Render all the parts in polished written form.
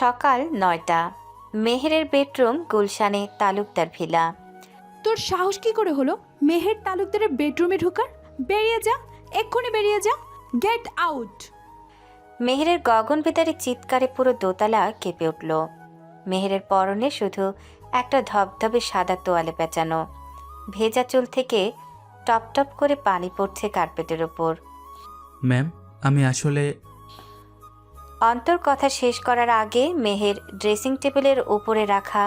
সকাল ৯টা। মেহেরের বেডরুম গুলশানে তালুকদার ভিলা। তোর সাহস কি করে হলো মেহের তালুকদারের বেডরুমে ঢোকার? বেরিয়ে যা, এক্ষুনি বেরিয়ে যা, গেট আউট। মেহেরের গগনবিদারী চিৎকারে পুরো দোতলা কেঁপে উঠল। মেহেরের পরনে শুধু একটা ধবধবে সাদা তোয়ালে পেঁচানো, ভেজা চুল থেকে টপ টপ করে পানি পড়ছে কার্পেটের ওপর। ম্যাম, আমি আসলে অন্তর কথা শেষ করার আগে মেহের ড্রেসিং টেবিলের উপরে রাখা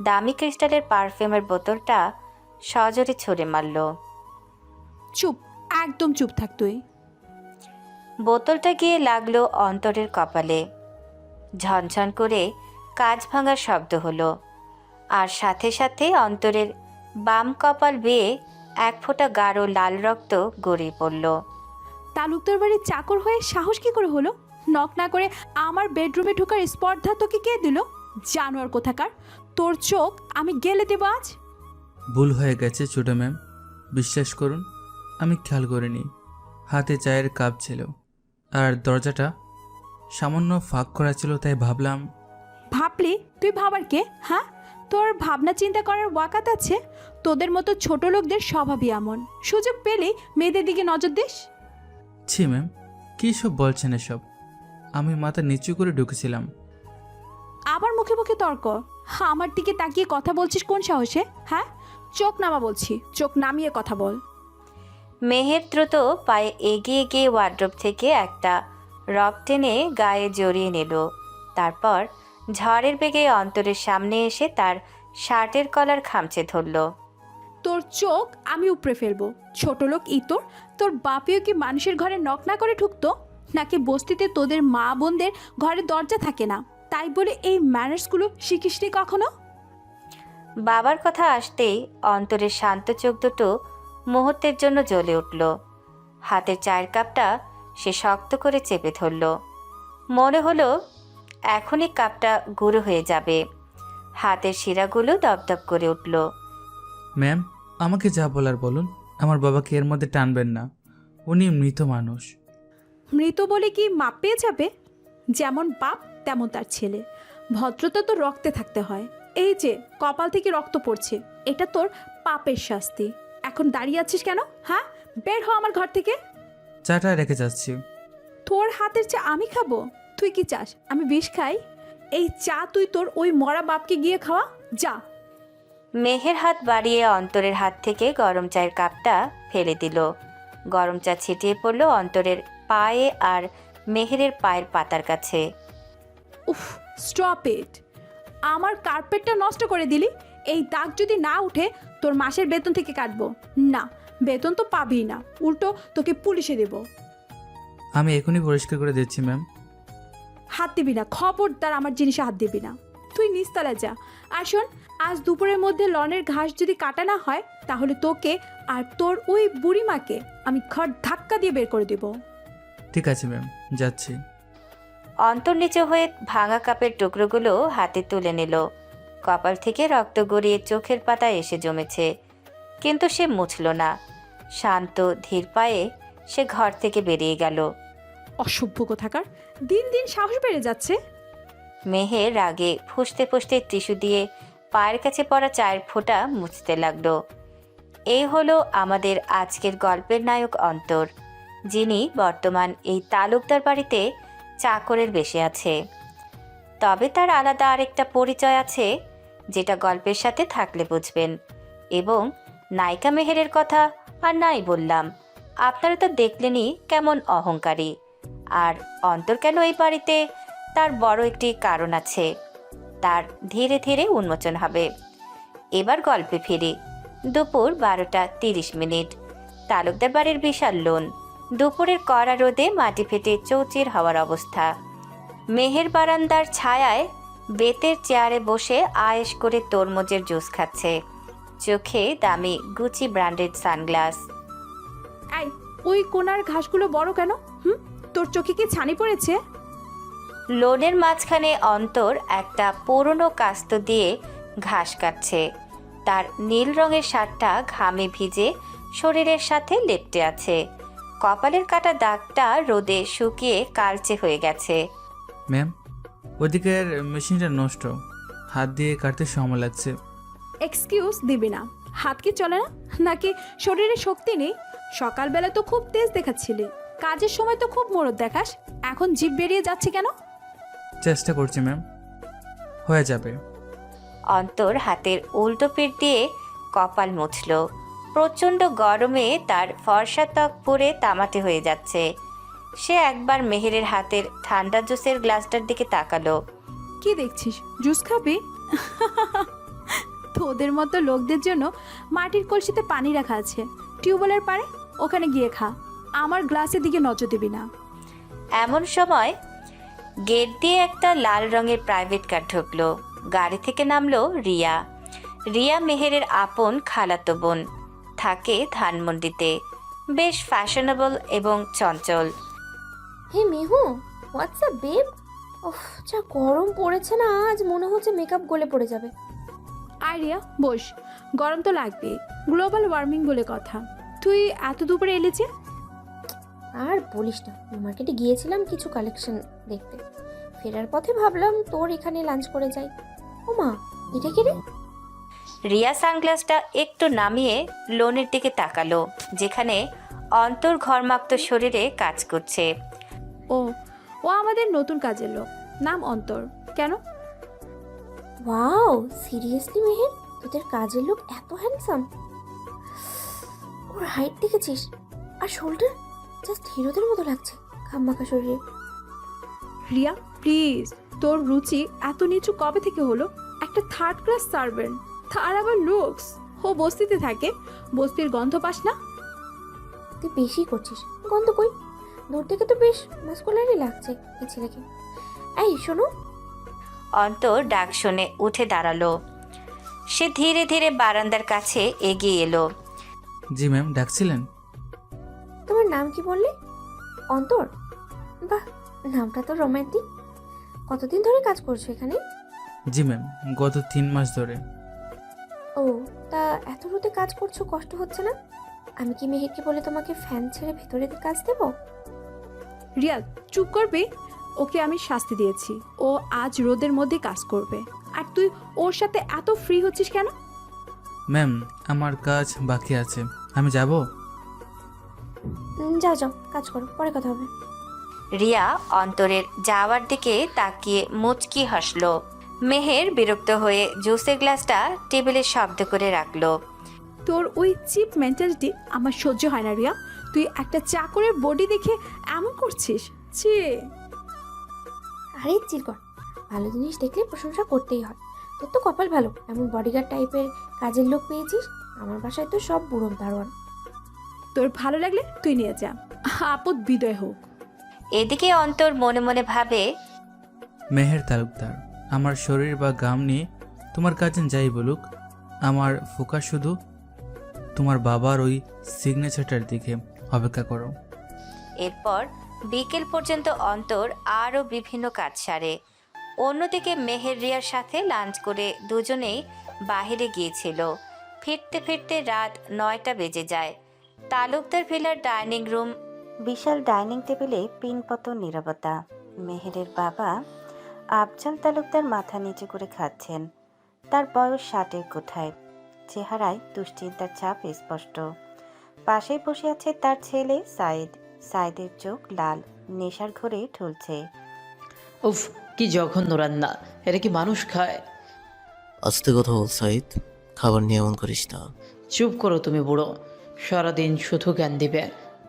দামি ক্রিস্টালের পারফিউমের বোতলটা সজোরে ছুঁড়ে মারল। চুপ, একদম চুপ থাক তুই। বোতলটা গিয়ে লাগলো অন্তরের কপালে। ঝনঝন করে কাঁচ ভাঙার শব্দ হলো, আর সাথে সাথে অন্তরের বাম কপাল বেয়ে এক ফোঁটা গাঢ় লাল রক্ত গড়িয়ে পড়ল। তালুকদার বাড়ির চাকর হয়ে সাহস কি করে হলো? নক না করে আমার বেডরুমে ঢোকার স্পর্ধা তোকে কে দিল? জানোয়ার কোথাকার, তোর চোখ আমি গেলে দেব আজ। ভুল হয়ে গেছে ছোটো ম্যাম, বিশ্বাস করুন আমি খেয়াল করিনি। হাতে চায়ের কাপ ছিল আর দরজাটা সামান্য ফাঁক করা ছিল, তাই ভাবলাম। ভাবলি? তুই ভাবার কে? হ্যাঁ, তোর ভাবনা চিন্তা করার ওয়াকাত আছে? তোদের মতো ছোট লোকদের স্বভাবই এমন, সুযোগ পেলেই মেয়েদের দিকে নজর দিস। ছি ম্যাম, কী সব বলছেন এসব? আমি মাথা নিচু করে ঢুকেছিলাম। আবার মুখে মুখে তর্ক? আমার দিকে তাকিয়ে কথা বলছিস কোন সাহসে? হ্যাঁ, চোখ নামা বলছি, চোখ নামিয়ে কথা বল। মেহের দ্রুত পায়ে এগিয়ে গিয়ে ওয়ার্ড্রোব থেকে একটা রব টেনে গায়ে জড়িয়ে নিল। তারপর ঝড়ের বেগে অন্তরের সামনে এসে তার শার্টের কলার খামচে ধরল। তোর চোখ আমি উপড়ে ফেলবো। ছোট লোক ইতর, তোর বাপেও কি মানুষের ঘরে নক না করে ঢুকতো? নাকি বস্তিতে তোদের মা বোনদের ঘরে দরজা থাকে না, তাই বলে এই ম্যানার্সগুলো শিখিসনি কখনো? বাবার কথা আসতেই অন্তরের শান্ত চোখ দুটো মুহূর্তের জন্য জ্বলে উঠল। হাতের চায়ের কাপটা সে শক্ত করে চেপে ধরল। মনে হলো এখনই কাপটা গুঁড়ো হয়ে যাবে। হাতের শিরাগুলো দপদপ করে উঠল। ম্যাম, আমাকে যা বলার বলুন, আমার বাবাকে এর মধ্যে টানবেন না, উনি মৃত মানুষ। মৃত বলে কি মাপ পেয়ে যাবে? যেমন বাপ তেমন তার ছেলে। ভদ্রতা তো রক্তে থাকতে হয়। এই যে কপাল থেকে রক্ত পড়ছে, এটা তোর পাপের শাস্তি। এখন দাঁড়িয়ে আছিস কেন? হ্যাঁ, বের হ আমার ঘর থেকে। চাটা রেখে যাচ্ছি। তোর হাতের চা আমি খাবো? তুই কি চাস আমি বিষ খাই? এই চা তুই তোর ওই মরা বাপকে গিয়ে খাওয়া, যা। মেহের হাত বাড়িয়ে অন্তরের হাত থেকে গরম চায়ের কাপটা ফেলে দিল। গরম চা ছিটিয়ে পড়ল অন্তরের পায়ে আর মেহেরের পায়ের পাতার কাছে। উফ, স্টপ ইট। আমার কার্পেটটা নষ্ট করে দিলি। এই দাগ যদি না উঠে তোর মাসের বেতন থেকে কাটবো। না, বেতন তো পাবি না, উল্টো তোকে পুলিশে দেব। আমি এখনই পরিষ্কার করে দিচ্ছি ম্যাম। হাত দিবি না, খবরদার আমার জিনিসে হাত দিবি না। তুই নিচতলায় যা। আর শোন, আজ দুপুরের মধ্যে লনের ঘাস যদি কাটা না হয়, তাহলে তোকে আর তোর ওই বুড়িমাকে আমি ঘর ধাক্কা দিয়ে বের করে দেব। ঠিক আছে ম্যাম, যাচ্ছি। অন্তর নিচে হয়ে ভাঙা কাপের টুকরোগুলো হাতে তুলে নিল। কপাল থেকে রক্ত গড়িয়ে চোখের পাতায় এসে জমেছে, কিন্তু সে মুছল না। শান্ত ধীর পায়ে সে ঘর থেকে বেরিয়ে গেল। অসভ্য কোথাকার, দিন দিন সাহস বেড়ে যাচ্ছে। মেহের রাগে ফুঁসতে ফুঁসতে টিস্যু দিয়ে পায়ের কাছে পড়া চায়ের ফোঁটা মুছতে লাগলো। এই হলো আমাদের আজকের গল্পের নায়ক অন্তর, যিনি বর্তমান এই তালুকদার বাড়িতে চাকরের বেশে আছে। তবে তার আলাদা আরেকটা পরিচয় আছে, যেটা গল্পের সাথে থাকলে বুঝবেন। এবং নায়িকা মেহেরের কথা আর নাই বললাম, আপনারা তো দেখলেনই কেমন অহংকারী। আর অন্তর কেন এই বাড়িতে, তার বড় একটি কারণ আছে, তার ধীরে ধীরে উন্মোচন হবে। এবার গল্পে ফিরি। দুপুর 12:30। তালুকদার বাড়ির বিশাল লোন। দুপুরের কড়া রোদে মাটি ফেটে চৌচির হওয়ার অবস্থা। মেহের বারান্দার ছায়ায় বেতের চেয়ারে বসে আয়েশ করে তরমুজের জুস খাচ্ছে, চোখে দামি গুচি ব্র্যান্ডেড সানগ্লাস। এই, ওই কোনার ঘাসগুলো বড় কেন? তোর চোখে কি ছানি পড়েছে? লোনের মাঝখানে অন্তর একটা পুরনো কাস্ত দিয়ে ঘাস কাটছে। তার নীল রঙের শার্টটা ঘামে ভিজে শরীরের সাথে লেপ্টে আছে। কপালের কাটা দাগটা রোদে শুকিয়ে কালচে হয়ে গেছে। ম্যাম, ওদিকের মেশিনটা নষ্ট, হাত দিয়ে কাটতে সময় লাগছে। এক্সকিউজ দিবি না? হাত কি চলে না নাকি শরীরে শক্তি নেই? সকালবেলা তো খুব তেজ দেখাচ্ছিলি, কাজের সময় তো খুব মরদ দেখাস, এখন জিভ বেরিয়ে যাচ্ছে কেন? চেষ্টা করছি ম্যাম, হয়ে যাবে। অন্তর হাতের উল্টো পিঠ দিয়ে কপাল মুছল। প্রচণ্ড গরমে তার ফর্সা ত্বক পুড়ে তামাটে হয়ে যাচ্ছে। সে একবার মেহেরের হাতের ঠান্ডা জুসের গ্লাসটার দিকে তাকালো। কি দেখছিস, জুস খাবি? তোদের মতো লোকদের জন্য মাটির কলসিতে পানি রাখা আছে, টিউবওয়েলের পারে, ওখানে গিয়ে খা। আমার গ্লাসের দিকে নজর দিবি না। এমন সময় গেট দিয়ে একটা লাল রঙের প্রাইভেট কার ঢুকলো। গাড়ি থেকে নামলো রিয়া। রিয়া মেহেরের আপন খালাতো বোন, থাকে ধানমন্ডিতে। বেশ ফ্যাশনেবল এবং চঞ্চল। হে মেহু, হোয়াটসঅ্যাপ বেব? ওফ, যা গরম পড়েছে না, আজ মনে হচ্ছে মেকআপ গলে পড়ে যাবে। আইডিয়া বস, গরম তো লাগবে, গ্লোবাল ওয়ার্মিং বলে কথা। তুই এত দুপুরে এলি যে? আর বলিস না, মার্কেটে গিয়েছিলাম কিছু কালেকশন দেখতে। ফেরার পথে ভাবলাম তোর এখানে লাঞ্চ করে যাই। ও মা, এটা কি রে? রিয়া সানগ্লাসটা একটু নামিয়ে লোনের দিকে তাকালো, যেখানে অন্তর ঘরমাক্ত শরীরে কাজ করছে। ও ও আমাদের নতুন কাজের লোক, নাম অন্তর। কেন? ওয়াও, সিরিয়াসলি মেহের, তোদের কাজের লোক এত হ্যান্ডসাম? ওর হাইট দেখেছিস? আর শোল্ডার, জাস্ট হিরোদের মতো লাগছে খামমাখা শরীরে। রিয়া প্লিজ, তোর রুচি এত নিচু কবে থেকে হলো? একটা থার্ড ক্লাস সার্ভেন্ট, তার আবার লুকস। ও বস্তিতে থাকে, বস্তির গন্ধ পাস না? তুই বেশি করছিস। গন্ধ কই? দূর থেকে তো বেশ মাস্কুলারই লাগছে এই ছেলেকে। এই শোনো। অন্তর ডাক শুনে উঠে দাঁড়ালো। সে ধীরে ধীরে বারান্দার কাছে এগিয়ে এলো। জি ম্যাম, ডাকছিলেন? তোমার নাম কি বললে? অন্তর? বাহ, নামটা তো রোম্যান্টিক। কতদিন ধরে কাজ করছো এখানে? জি ম্যাম, গত 3 মাস ধরে। ও, তা এত রোদে কাজ করছো, কষ্ট হচ্ছে না? আমি কি মেহেরকে বলে তোমাকে ফ্যান ছেড়ে ভেতরে কাজ দেব? রিয়া চুপ করবে, ওকে আমি শাস্তি দিয়েছি। ও আজ রোদের মধ্যে কাজ করবে, আর তুই ওর সাথে এত ফ্রি হচ্ছিস কেন? ম্যাম, আমার কাজ বাকি আছে, আমি যাব। যাও যাও, কাজ করো, পরে কথা হবে। রিয়া অন্তরের যাওয়ার দিকে তাকিয়ে মুচকি হাসলো। মেহের বিরক্ত হয়ে জুসের গ্লাসটা টেবিলে শব্দ করে রাখলো। তোর ওই চিপ মেন্টালিটি আমার সহ্য হয় না রিয়া। তুই একটা চাকরের বডি দেখে এমন করছিস? ছি। আরে চিরকর, ভালো জিনিস দেখলে প্রশংসা করতেই হয়। তোর তো কপাল ভালো, এমন বডিগার্ড টাইপের কাজের লোক পেয়েছিস। আমার বাসায় তো সব বুড়ো দারোয়ান। তোর ভালো লাগলে তুই নিয়ে যা, আপদ বিদয় হোক। এদিকে অন্তর মনে মনে ভাবে, মেহের তালুকদার, আমার শরীর বা গাম নিয়ে তোমার কাজিন যাই বলুক, আমার ফোকাস শুধু তোমার বাবার ওই সিগনেচারটার দিকে। অপেক্ষা করো। এরপর বিকেল পর্যন্ত অন্তর আরও বিভিন্ন কাজ সারে। অন্যদিকে মেহের রিয়ার সাথে লাঞ্চ করে দুজনেই বাইরে গিয়েছিল। ফিরতে ফিরতে রাত 9টা বেজে যায়। তালুকদার ভিলার ডাইনিং রুম, বিশাল ডাইনিং টেবিলে পিনপত নীরবতা। মেহেরের বাবা আফজাল তালুকদার মাথা নিচু করে খাচ্ছেন। তার বয়স 60-এর কোঠায়, চেহারায় দুশ্চিন্তার ছাপ স্পষ্ট। পাশেই বসে আছে তার ছেলে সাইদ। সাইদের চোখ লাল, নেশার ঘোরে ঢুলছে। উফ, কি জঘন্য রান্না! এটা কি মানুষ খায়? আস্তে কথা বল সাইদ, খাবার নিয়ে এমন করিস না। চুপ করো তুমি বুড়ো, সারাদিন শুধু জ্ঞান দিবে।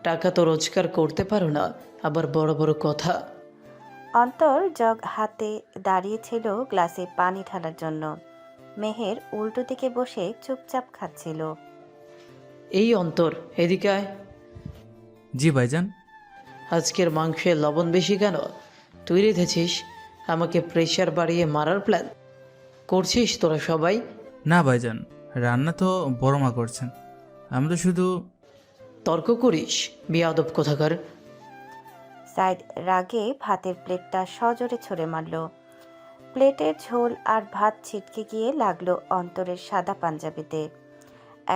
টাকা তো রোজগার করতে পারো না, আবার বড় বড় কথা। অন্তর জগ হাতে দাঁড়িয়েছিল গ্লাসে পানি ঢালার জন্য। মেহের উল্টো দিকে বসে চুপচাপ খাচ্ছিল। এই অন্তর, এদিকে আয়। জি ভাইজান। আজকের মাংসে লবণ বেশি কেন? তুই রেঁধেছিস? আমাকে প্রেশার বাড়িয়ে মারার প্ল্যান করছিস তোরা সবাই? না ভাইজান, রান্না তো বড় মা করছেন, আমি তো শুধু। তর্ক করিস, বেয়াদব কোথাকার! সাইদ রাগে ভাতের প্লেটটা সজোরে ছুঁড়ে মারল। প্লেটের ঝোল আর ভাত ছিটকে গিয়ে লাগলো অন্তরের সাদা পাঞ্জাবিতে।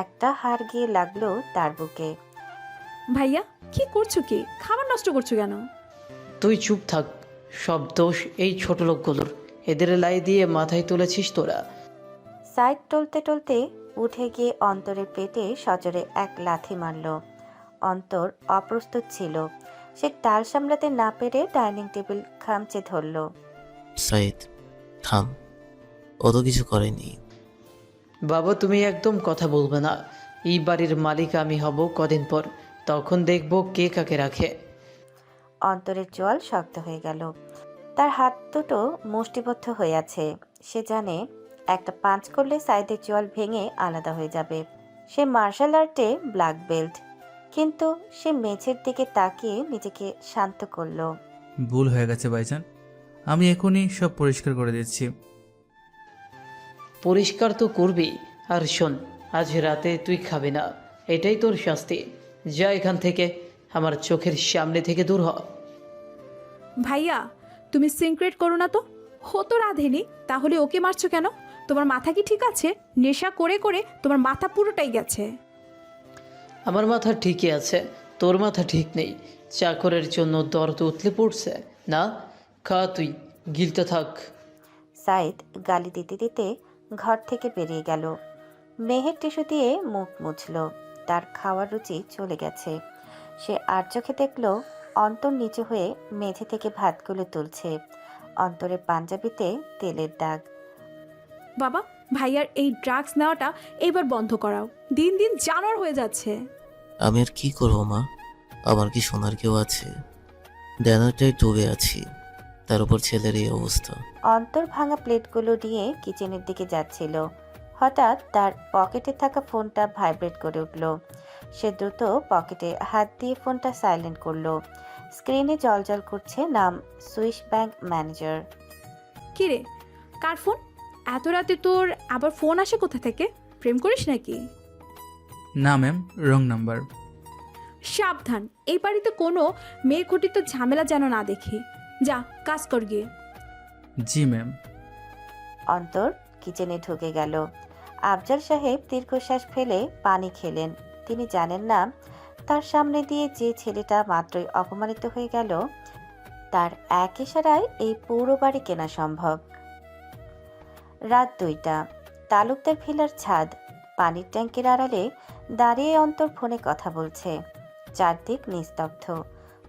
একটা হাড় গিয়ে লাগলো তার বুকে। ভাইয়া কি করছো, কি খাবার নষ্ট করছো কেন? তুই চুপ থাক। সব দোষ এই ছোট লোকগুলোর। এদের লাই দিয়ে মাথায় তুলেছিস তোরা। সাইদ টলতে টলতে উঠে গিয়ে অন্তরের পেটে সজোরে এক লাথি মারল। অন্তর অপ্রস্তুত ছিল। সে টাল সামলাতে না পেরে ডাইনিং টেবিল খামচে ধরল। সাইদ থাম, ও তো কিছু করেনি। বাবা তুমি একদম কথা বলবে না। এই বাড়ির মালিক আমি হব কদিন পর, তখন দেখব কে কাকে রাখে। অন্তরের জল শক্ত হয়ে গেল। তার হাত দুটো মুষ্টিবদ্ধ হয়ে আছে। সে জানে একটা পাঞ্চ করলে সাইদের জল ভেঙে আলাদা হয়ে যাবে। সে মার্শাল আর্টে ব্ল্যাক বেল্ট, কিন্তু সে মেঝের দিকে তাকিয়ে নিজেকে শান্ত করলো। ভুল হয়ে গেছে ভাইজান, আমি এখনই সব পরিষ্কার করে দিচ্ছি। পরিষ্কার তো করবি। আর শোন, আজ রাতে তুই খাবি না, এটাই তোর শাস্তি। যা এখান থেকে, আমার চোখের সামনে থেকে দূর হ। ভাইয়া তুমি সিনক্রেট করো না তো, হতো রাধেনি, তাহলে ওকে মারছো কেন? তোমার মাথা কি ঠিক আছে? নেশা করে করে তোমার মাথা পুরোটাই গেছে। আমার মাথা ঠিকই আছে, তোর মাথা ঠিক নেই। চাকরের জন্য দরদ উতলে পড়ছে না? খা তুই, গিলতে থাক। সাইদ গালি দিতে দিতে ঘর থেকে বেরিয়ে গেল। মেহের টিস্যু দিয়ে মুখ মুছল। তার খাওয়ার রুচি চলে গেছে। সে আর চোখে দেখল অন্তর নিচু হয়ে মেঝে থেকে ভাতগুলো তুলছে। অন্তরের পাঞ্জাবিতে তেলের দাগ। বাবা ভাইয়ার এই ড্রাগস নেওয়াটা এবার বন্ধ করাও, দিন দিন জানোয়ার হয়ে যাচ্ছে। আমি আর কি করবো মা, আমার কি শোনার কেউ আছে? ড্যানারটায় ডুবে আছি, তার উপর ছেলের এই অবস্থা। অন্তর ভাঙা প্লেটগুলো নিয়ে কিচেনের দিকে যাচ্ছিল। হঠাৎ তার পকেটে থাকা ফোনটা ভাইব্রেট করে উঠল। সে দ্রুত পকেটে হাত দিয়ে ফোনটা সাইলেন্ট করলো। স্ক্রিনে জলজল করছে নাম সুইস ব্যাংক ম্যানেজার। কিরে কার ফোন? এত রাতে তোর আবার ফোন আসে কোথা থেকে? প্রেম করিস নাকি? না ম্যাম, রং নাম্বার। সাবধান, এই বাড়িতে কোনো মেয়ে ঘটিত ঝামেলা যেন না দেখি। যা কাজ কর গিয়ে। জি ম্যাম। অন্তর কিচেনে ঢুকে গেল। আফজাল সাহেব দীর্ঘশ্বাস ফেলে পানি খেলেন। তিনি জানেন না তার সামনে দিয়ে যে ছেলেটা মাত্রই অপমানিত হয়ে গেল, তার এক ইশারায় এই পুরো বাড়ি কেনা সম্ভব। রাত 2টা, তালুকদার ভিলার ছাদ। পানির ট্যাঙ্কের আড়ালে দাঁড়িয়ে অন্তর ফোনে কথা বলছে। চারদিক নিস্তব্ধ।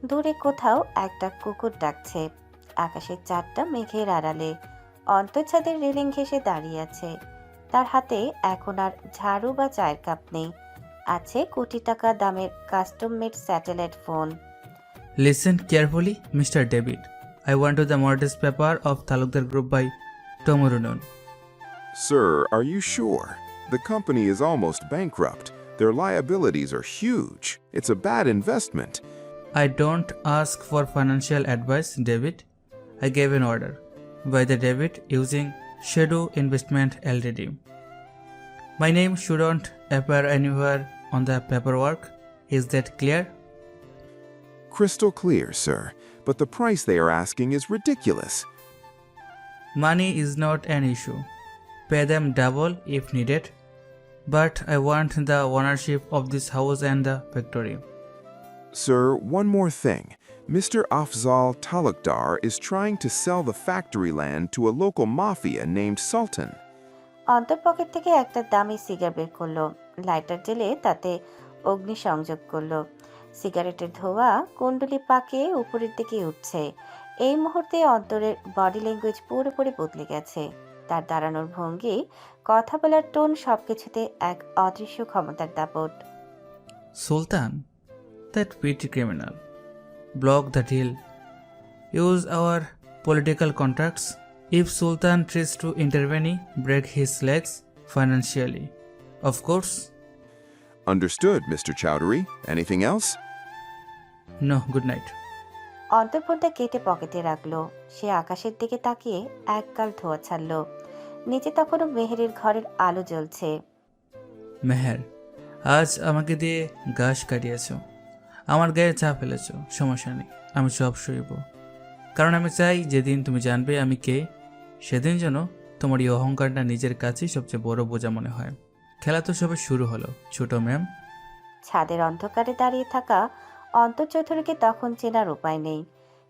দূরে কোথাও একটা কুকুর ডাকছে। আকাশের চাঁদটা মেঘের আড়ালে। অন্তর্ছাদের রেলিং ঘেঁষে দাঁড়িয়ে আছে। তার হাতে এখন আর ঝাড়ু বা চায়ের কাপ নেই। আছে কোটি টাকা দামের custom made satellite phone. Listen carefully, Mr. David. I want to the mortgage paper of Talukdar Group by tomorrow noon. Sir, are you sure? The company is almost bankrupt. Their liabilities are huge. It's a bad investment. I don't ask for financial advice, David. I gave an order by the David using Shadow Investment Ltd. My name shouldn't appear anywhere on the paperwork. Is that clear? Crystal clear, sir. But the price they are asking is ridiculous. Money is not an issue. Pay them double if needed. But I want the ownership of this house and the factory. Sir, one more thing. Mr. Afzal Talukdar is trying to sell the factory land to a local mafia named Sultan. অন্তর pocket থেকে একটা দামি cigar বের করলো। Lighter জ্বেলে তাতে অগ্নি সংযোগ করলো। সিগারেটের ধোঁয়া কুণ্ডলি পাকে উপরের দিকে উঠছে। এই মুহূর্তে অন্তরের বডি ল্যাঙ্গুয়েজ পুরোপুরি বদলে গেছে। তার দাঁড়ানোর ভঙ্গি, কথা বলার টোন, সবকিছুতে এক অদৃশ্য ক্ষমতার দাপট। Sultan, that petty criminal. Block the deal. Use our political contacts. If Sultan tries to intervene, break his legs financially. Of course. Understood, Mr. Chowdhury. Anything else? No, good night. অন্তর ফোনটা কেটে পকেটে রাখলো। সে আকাশের দিকে তাকিয়ে একগাল ধোঁয়া ছাড়লো। নিচে তখনও মেহেরের ঘরের আলো জ্বলছে। মেহের, আজ আমাকে দিয়ে ঘাস কাটিয়েছ, আমার গায়ে চা ফেলেছ, সমস্যা নেই, আমি সব সইব। কারণ আমি চাই যেদিন তুমি জানবে আমি কে, সেদিন যেন তোমার এই অহংকারটা নিজের কাছেই সবচেয়ে বড় বোঝা মনে হয়। খেলা তো সবে শুরু হলো, ছোট ম্যাম। ছাদের অন্ধকারে দাঁড়িয়ে থাকা অন্তর চৌধুরীকে তখন চেনার উপায় নেই।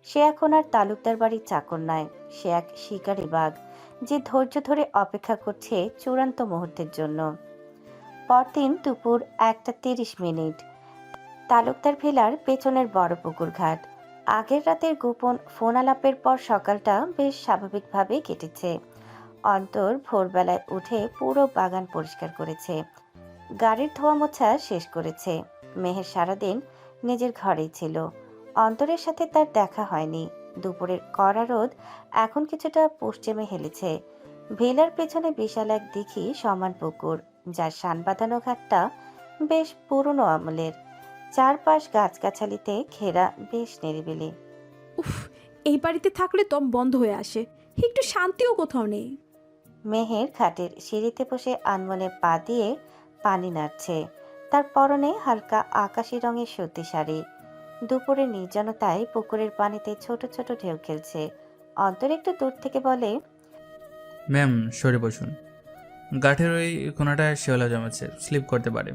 সে এখন আর তালুকদার বাড়ির চাকর নয়, সে এক শিকারী বাঘ যে ধৈর্য ধরে অপেক্ষা করছে চূড়ান্ত মুহূর্তের জন্য। পরদিন দুপুর 1:30। তালুকদার ভিলার পেছনের বড় পুকুর ঘাট। আগের রাতের গোপন ফোন আলাপের পর সকালটা বেশ স্বাভাবিকভাবেই কেটেছে। অন্তর ভোরবেলায় উঠে পুরো বাগান পরিষ্কার করেছে, গাড়ির ধোয়া মোছা শেষ করেছে। মেহের সারাদিন নিজের ঘরেই ছিল। অন্তরের সাথে তার দেখা হয়নি। দুপুরের কড়া রোদ এখন কিছুটা পশ্চিমে হেলেছে। ভিলার পেছনে বিশাল এক দিঘি সমান পুকুর, যার শান বাঁধানো ঘাটটা বেশ পুরনো আমলের। চারপাশ গাছগাছালিতে ঘেরা, বেশ নিরিবিলি। উফ, এই বাড়িতে থাকলে দম বন্ধ হয়ে আসে, একটু শান্তিও কোথাও নেই। মেহের খাটের সিঁড়িতে বসে আনমনে পা দিয়ে পানি নাড়ছে। তার পরনে হালকা আকাশি রঙের সুতি শাড়ি। দুপুরের নির্জনতায় পুকুরের পানিতে ছোট ছোট ঢেউ খেলছে। অন্তর একটু দূর থেকে বলে, ম্যাম সরে বসুন, গাঠের ওই কোনাটায় শেওলা জমেছে, স্লিপ করতে পারে।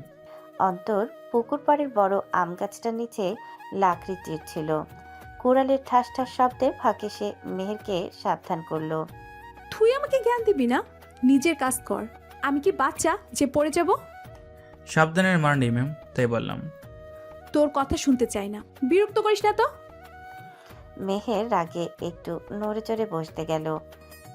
অন্তর পুকুর পাড়ের বড় আম গাছটার নিচে লাকড়ি চিরছিল। কুড়ালের ঠাস ঠাস শব্দে ফাঁকে সে মেহেরকে সাবধান করলো। তুই আমাকে জ্ঞান দিবি না, নিজের কাজ কর। আমি কি বাচ্চা যে পড়ে যাব? সাবধানের মার নেই ম্যাম, তাই বললাম। তোর কথা শুনতে চাই না, বিরক্ত করিস না তো। মেহের রাগে একটু নড়ে চড়ে বসতে গেল,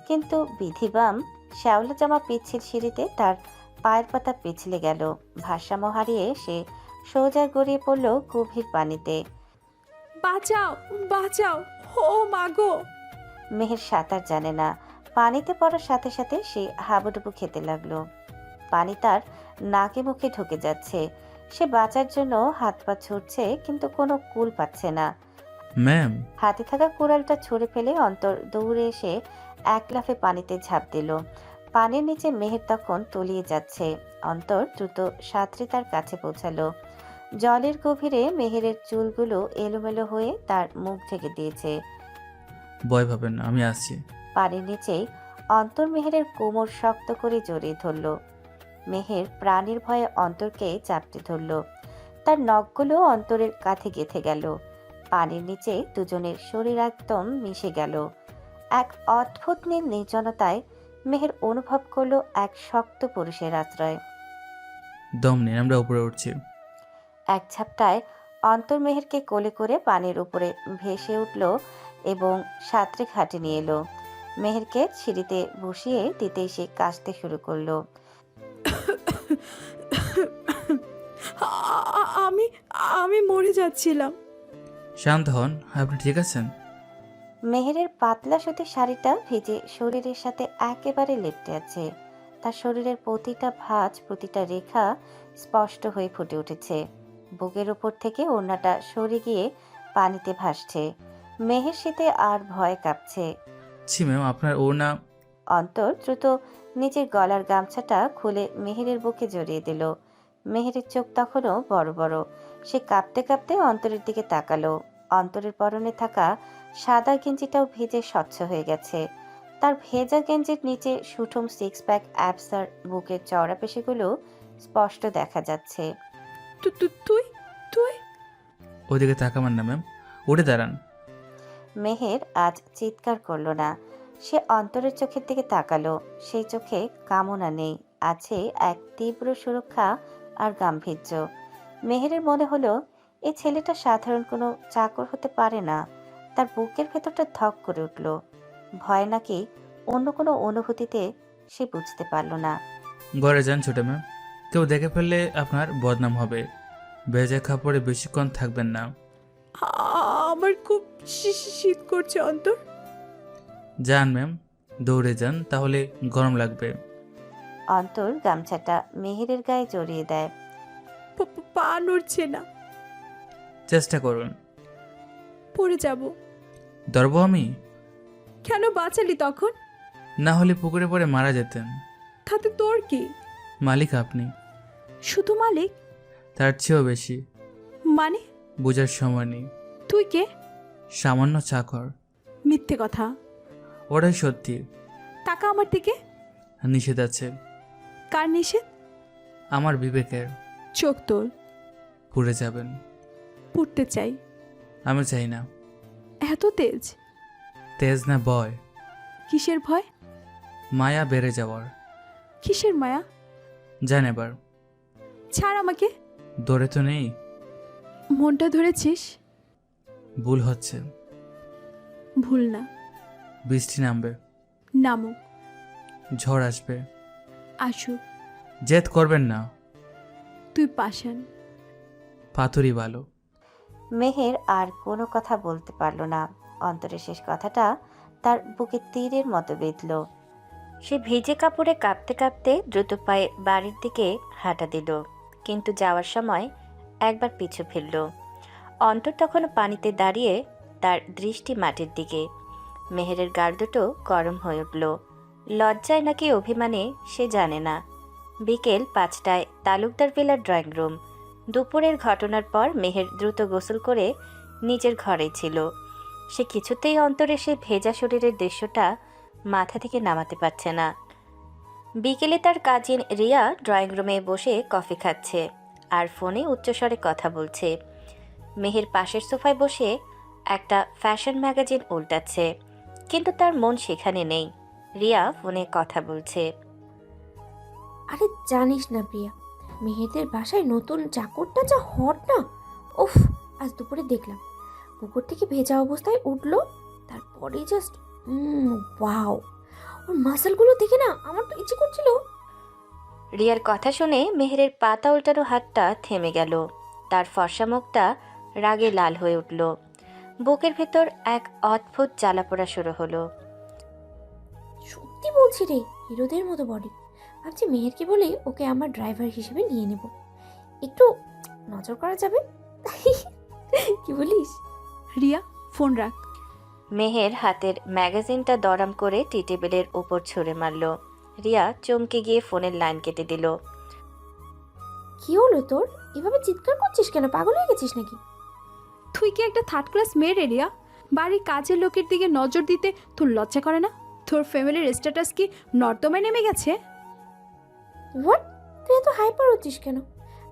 কিন্তু বিধিবাম শ্যাওলা জামা পিচ্ছিল সিঁড়িতে তার পায়ের পাতা পিছলে গেল। ভারসাম্য হারিয়ে সে সোজা গড়িয়ে পড়ল গভীর পানিতে। বাঁচাও, বাঁচাও, ও মাগো। মেহের সাঁতার জানে না। পানিতে পড়ার সাথে সাথে সে হাবুডুবু খেতে লাগলো। পানি তার নাকে মুখে ঢুকে যাচ্ছে। সে বাঁচার জন্য হাত পা ছুটছে, কিন্তু কোনো কুল পাচ্ছে না। ম্যাম, হাতে থাকা কুড়ালটা ছুঁড়ে ফেলে অন্তর দৌড়ে এসে এক লাফে পানিতে ঝাঁপ দিল। পানির নিচে মেহের তখন তলিয়ে যাচ্ছে। অন্তর দ্রুত সাঁতরে তার কাছে পৌঁছালো। জলের গভীরে মেহেরের চুলগুলো এলোমেলো হয়ে তার মুখ ঢেকে দিয়েছে। ভয় পাবেন না, আমি আসছি। পানির নিচেই অন্তর মেহেরের কোমর শক্ত করে জড়িয়ে ধরল। মেহের প্রাণীর ভয়ে অন্তরকে চাপটে ধরল। তার নখগুলো অন্তরের কাঁধে গেঁথে গেল। পানির নিচে দুজনের শরীর একদম মিশে গেল। এক অদ্ভুত নীল নির্জনতায় মেহের অনুভব করলো এক শক্ত পুরুষের আশ্রয়। দম নিন, আমরা উপরে উঠছি। এক ঝাপটায় অন্তর মেহেরকে কোলে করে পানির উপরে ভেসে উঠল এবং সাঁতরে ঘাটে নিয়ে এলো। মেহেরকে সিঁড়িতে বসিয়ে দিতেই সে কাশতে শুরু করলো। আমি আমি মরে যাচ্ছিলাম। শান্ত হন, আপনি ঠিক আছেন? মেহেরের পাতলা সুতির শাড়িটা ভিজে শরীরের সাথে একেবারে লেপ্টে আছে। তার শরীরের প্রতিটা ভাঁজ, প্রতিটা রেখা স্পষ্ট হয়ে ফুটে উঠেছে। বুকের উপর থেকে ওড়নাটা সরে গিয়ে পানিতে ভাসছে। মেহের শীতে আর ভয় কাঁপছে। ছি ম্যাম, আপনার ওড়না। অন্তর দ্রুত নিজের গলার গামছাটা খুলে মেহেরের বুকে জড়িয়ে দিল। মেহেরের চোখ তখনও বড় বড়। সে কাঁপতে কাঁপতে অন্তরের দিকে তাকালো। অন্তরের পরনে থাকা সাদা গেঞ্জিটাও ভিজে স্বচ্ছ হয়ে গেছে। তার ভেজা গেঞ্জির নিচে সুঠম সিক্স প্যাক অ্যাবস আর বুকের চওড়া পেশিগুলো স্পষ্ট দেখা যাচ্ছে। তুই তুই ওদিকে তাকাবেন না ম্যাম, উঠে দাঁড়ান। মেহের আজ চিৎকার করলো না। সে অন্তরের চোখের দিকে তাকালো। সেই চোখে কামনা নেই, আছে এক তীব্র সুরক্ষা আর গাম্ভীর্য। মেহেরের মনে হলো এই ছেলেটা সাধারণ কোনো চাকর হতে পারে না। তার বুকের ভেতরটা ধক করে উঠল। ভয় নাকি অন্য কোনো অনুভূতিতে সে বুঝতে পারল না। ঘরে যান ছোট ম্যাম, কেউ দেখে ফেললে আপনার বদনাম হবে। ভেজা কাপড়ে বেশিক্ষণ থাকবেন না। আমার খুব শীত করছে অন্তর। যান ম্যাম, দৌড়ে যান, তাহলে গরম লাগবে। অন্তর গামছাটা মেহেরের গায়ে জড়িয়ে দেয়। পা নড়ছে না। চেষ্টা করুন। পড়ে যাব। ধরবো আমি? কেন বাঁচালি তখন? না হলে পুকুরে পড়ে মারা যেতেন। তাতে তোর কি? মালিক আপনি। শুধু মালিক? তার চেয়েও বেশি। মানে? বোঝার সময় নেই। তুই কে? সামান্য চাকর। মিথ্যে কথা। ওটাই সত্যি। টাকা আমার থেকে। নিষেধ আছে। কার নিষেধ? আমার বিবেকের। চোখ তোল। পুড়ে যাবেন। পুড়তে চাই। আমি চাই না। এত তেজ? তেজ না ভয়। কিসের ভয়? মায়া বেড়ে যাওয়ার। কিসের মায়া? জান এবার। ছাড় আমাকে। দৌড়ে তো নেই। মনটা ধরেছিস? ভুল হচ্ছে। ভুল না। বৃষ্টি নামবে। নামুক। ঝড় আসবে। আসুক। জেদ করবেন না। তুই পাষাণ। পাথরই ভালো। মেহের আর কোনো কথা বলতে পারল না। অন্তরের শেষ কথাটা তার বুকে তীরের মতো বিঁধল। সে ভিজে কাপড়ে কাঁপতে কাঁপতে দ্রুত পায়ে বাড়ির দিকে হাঁটা দিল, কিন্তু যাওয়ার সময় একবার পিছু ফিরল। অন্তর তখনও পানিতে দাঁড়িয়ে, তার দৃষ্টি মাটির দিকে। মেহেরের গাল দুটো গরম হয়ে উঠল। লজ্জায় নাকি অভিমানে সে জানে না। বিকেল 5টায় তালুকদার ভিলার ড্রয়িং রুম। দুপুরের ঘটনার পর মেহের দ্রুত গোসল করে নিজের ঘরেই ছিল। সে কিছুতেই অন্তরে সেই ভেজা শরীরের দৃশ্যটা মাথা থেকে নামাতে পারছে না। বিকেলে তার কাজিন রিয়া ড্রয়িং রুমে বসে কফি খাচ্ছে আর ফোনে উচ্চস্বরে কথা বলছে। মেহের পাশের সোফায় বসে একটা ফ্যাশন ম্যাগাজিন উল্টাচ্ছে, কিন্তু তার মন সেখানে নেই। রিয়া ফোনে কথা বলছে। আরে জানিস না প্রিয়া, মেহেরদের বাসায় নতুন চাকরটা যা হট না। উফ, আজ দুপুরে দেখলাম পুকুর থেকে ভেজা অবস্থায় উঠলো, তারপরে জাস্ট ওয়াও, ওর মাসেলগুলো দেখে না আমার তো ইচ্ছে করছিল। রিয়ার কথা শুনে মেহেরের পাতা উল্টানো হাতটা থেমে গেল। তার ফর্সা মুখটা রাগে লাল হয়ে উঠল। বুকের ভেতর এক অদ্ভুত জ্বালাপোড়া শুরু হলো। সত্যি বলছি রে, হিরোদের মতো বডি। ভাবছি মেহেরকে বলে ওকে আমার ড্রাইভার হিসেবে নিয়ে নেব, একটু নজর করা যাবে। কি বলিস? রিয়া, ফোন রাখ। মেহের হাতের ম্যাগাজিনটা দরাম করে টি টেবিলের উপর ছুঁড়ে মারল। রিয়া চমকে গিয়ে ফোনের লাইন কেটে দিল। কি হলো তোর? এভাবে চিৎকার করছিস কেন? পাগল হয়ে গেছিস নাকি? তুই কি একটা থার্ড ক্লাস মেয়ে রে রিয়া? বাড়ির কাজের লোকের দিকে নজর দিতে তোর লজ্জা করে না? তোর ফ্যামিলির স্ট্যাটাস কি নর্দমায় নেমে গেছে? হোয়াট? তুই এত হাইপার হচ্ছিস কেন?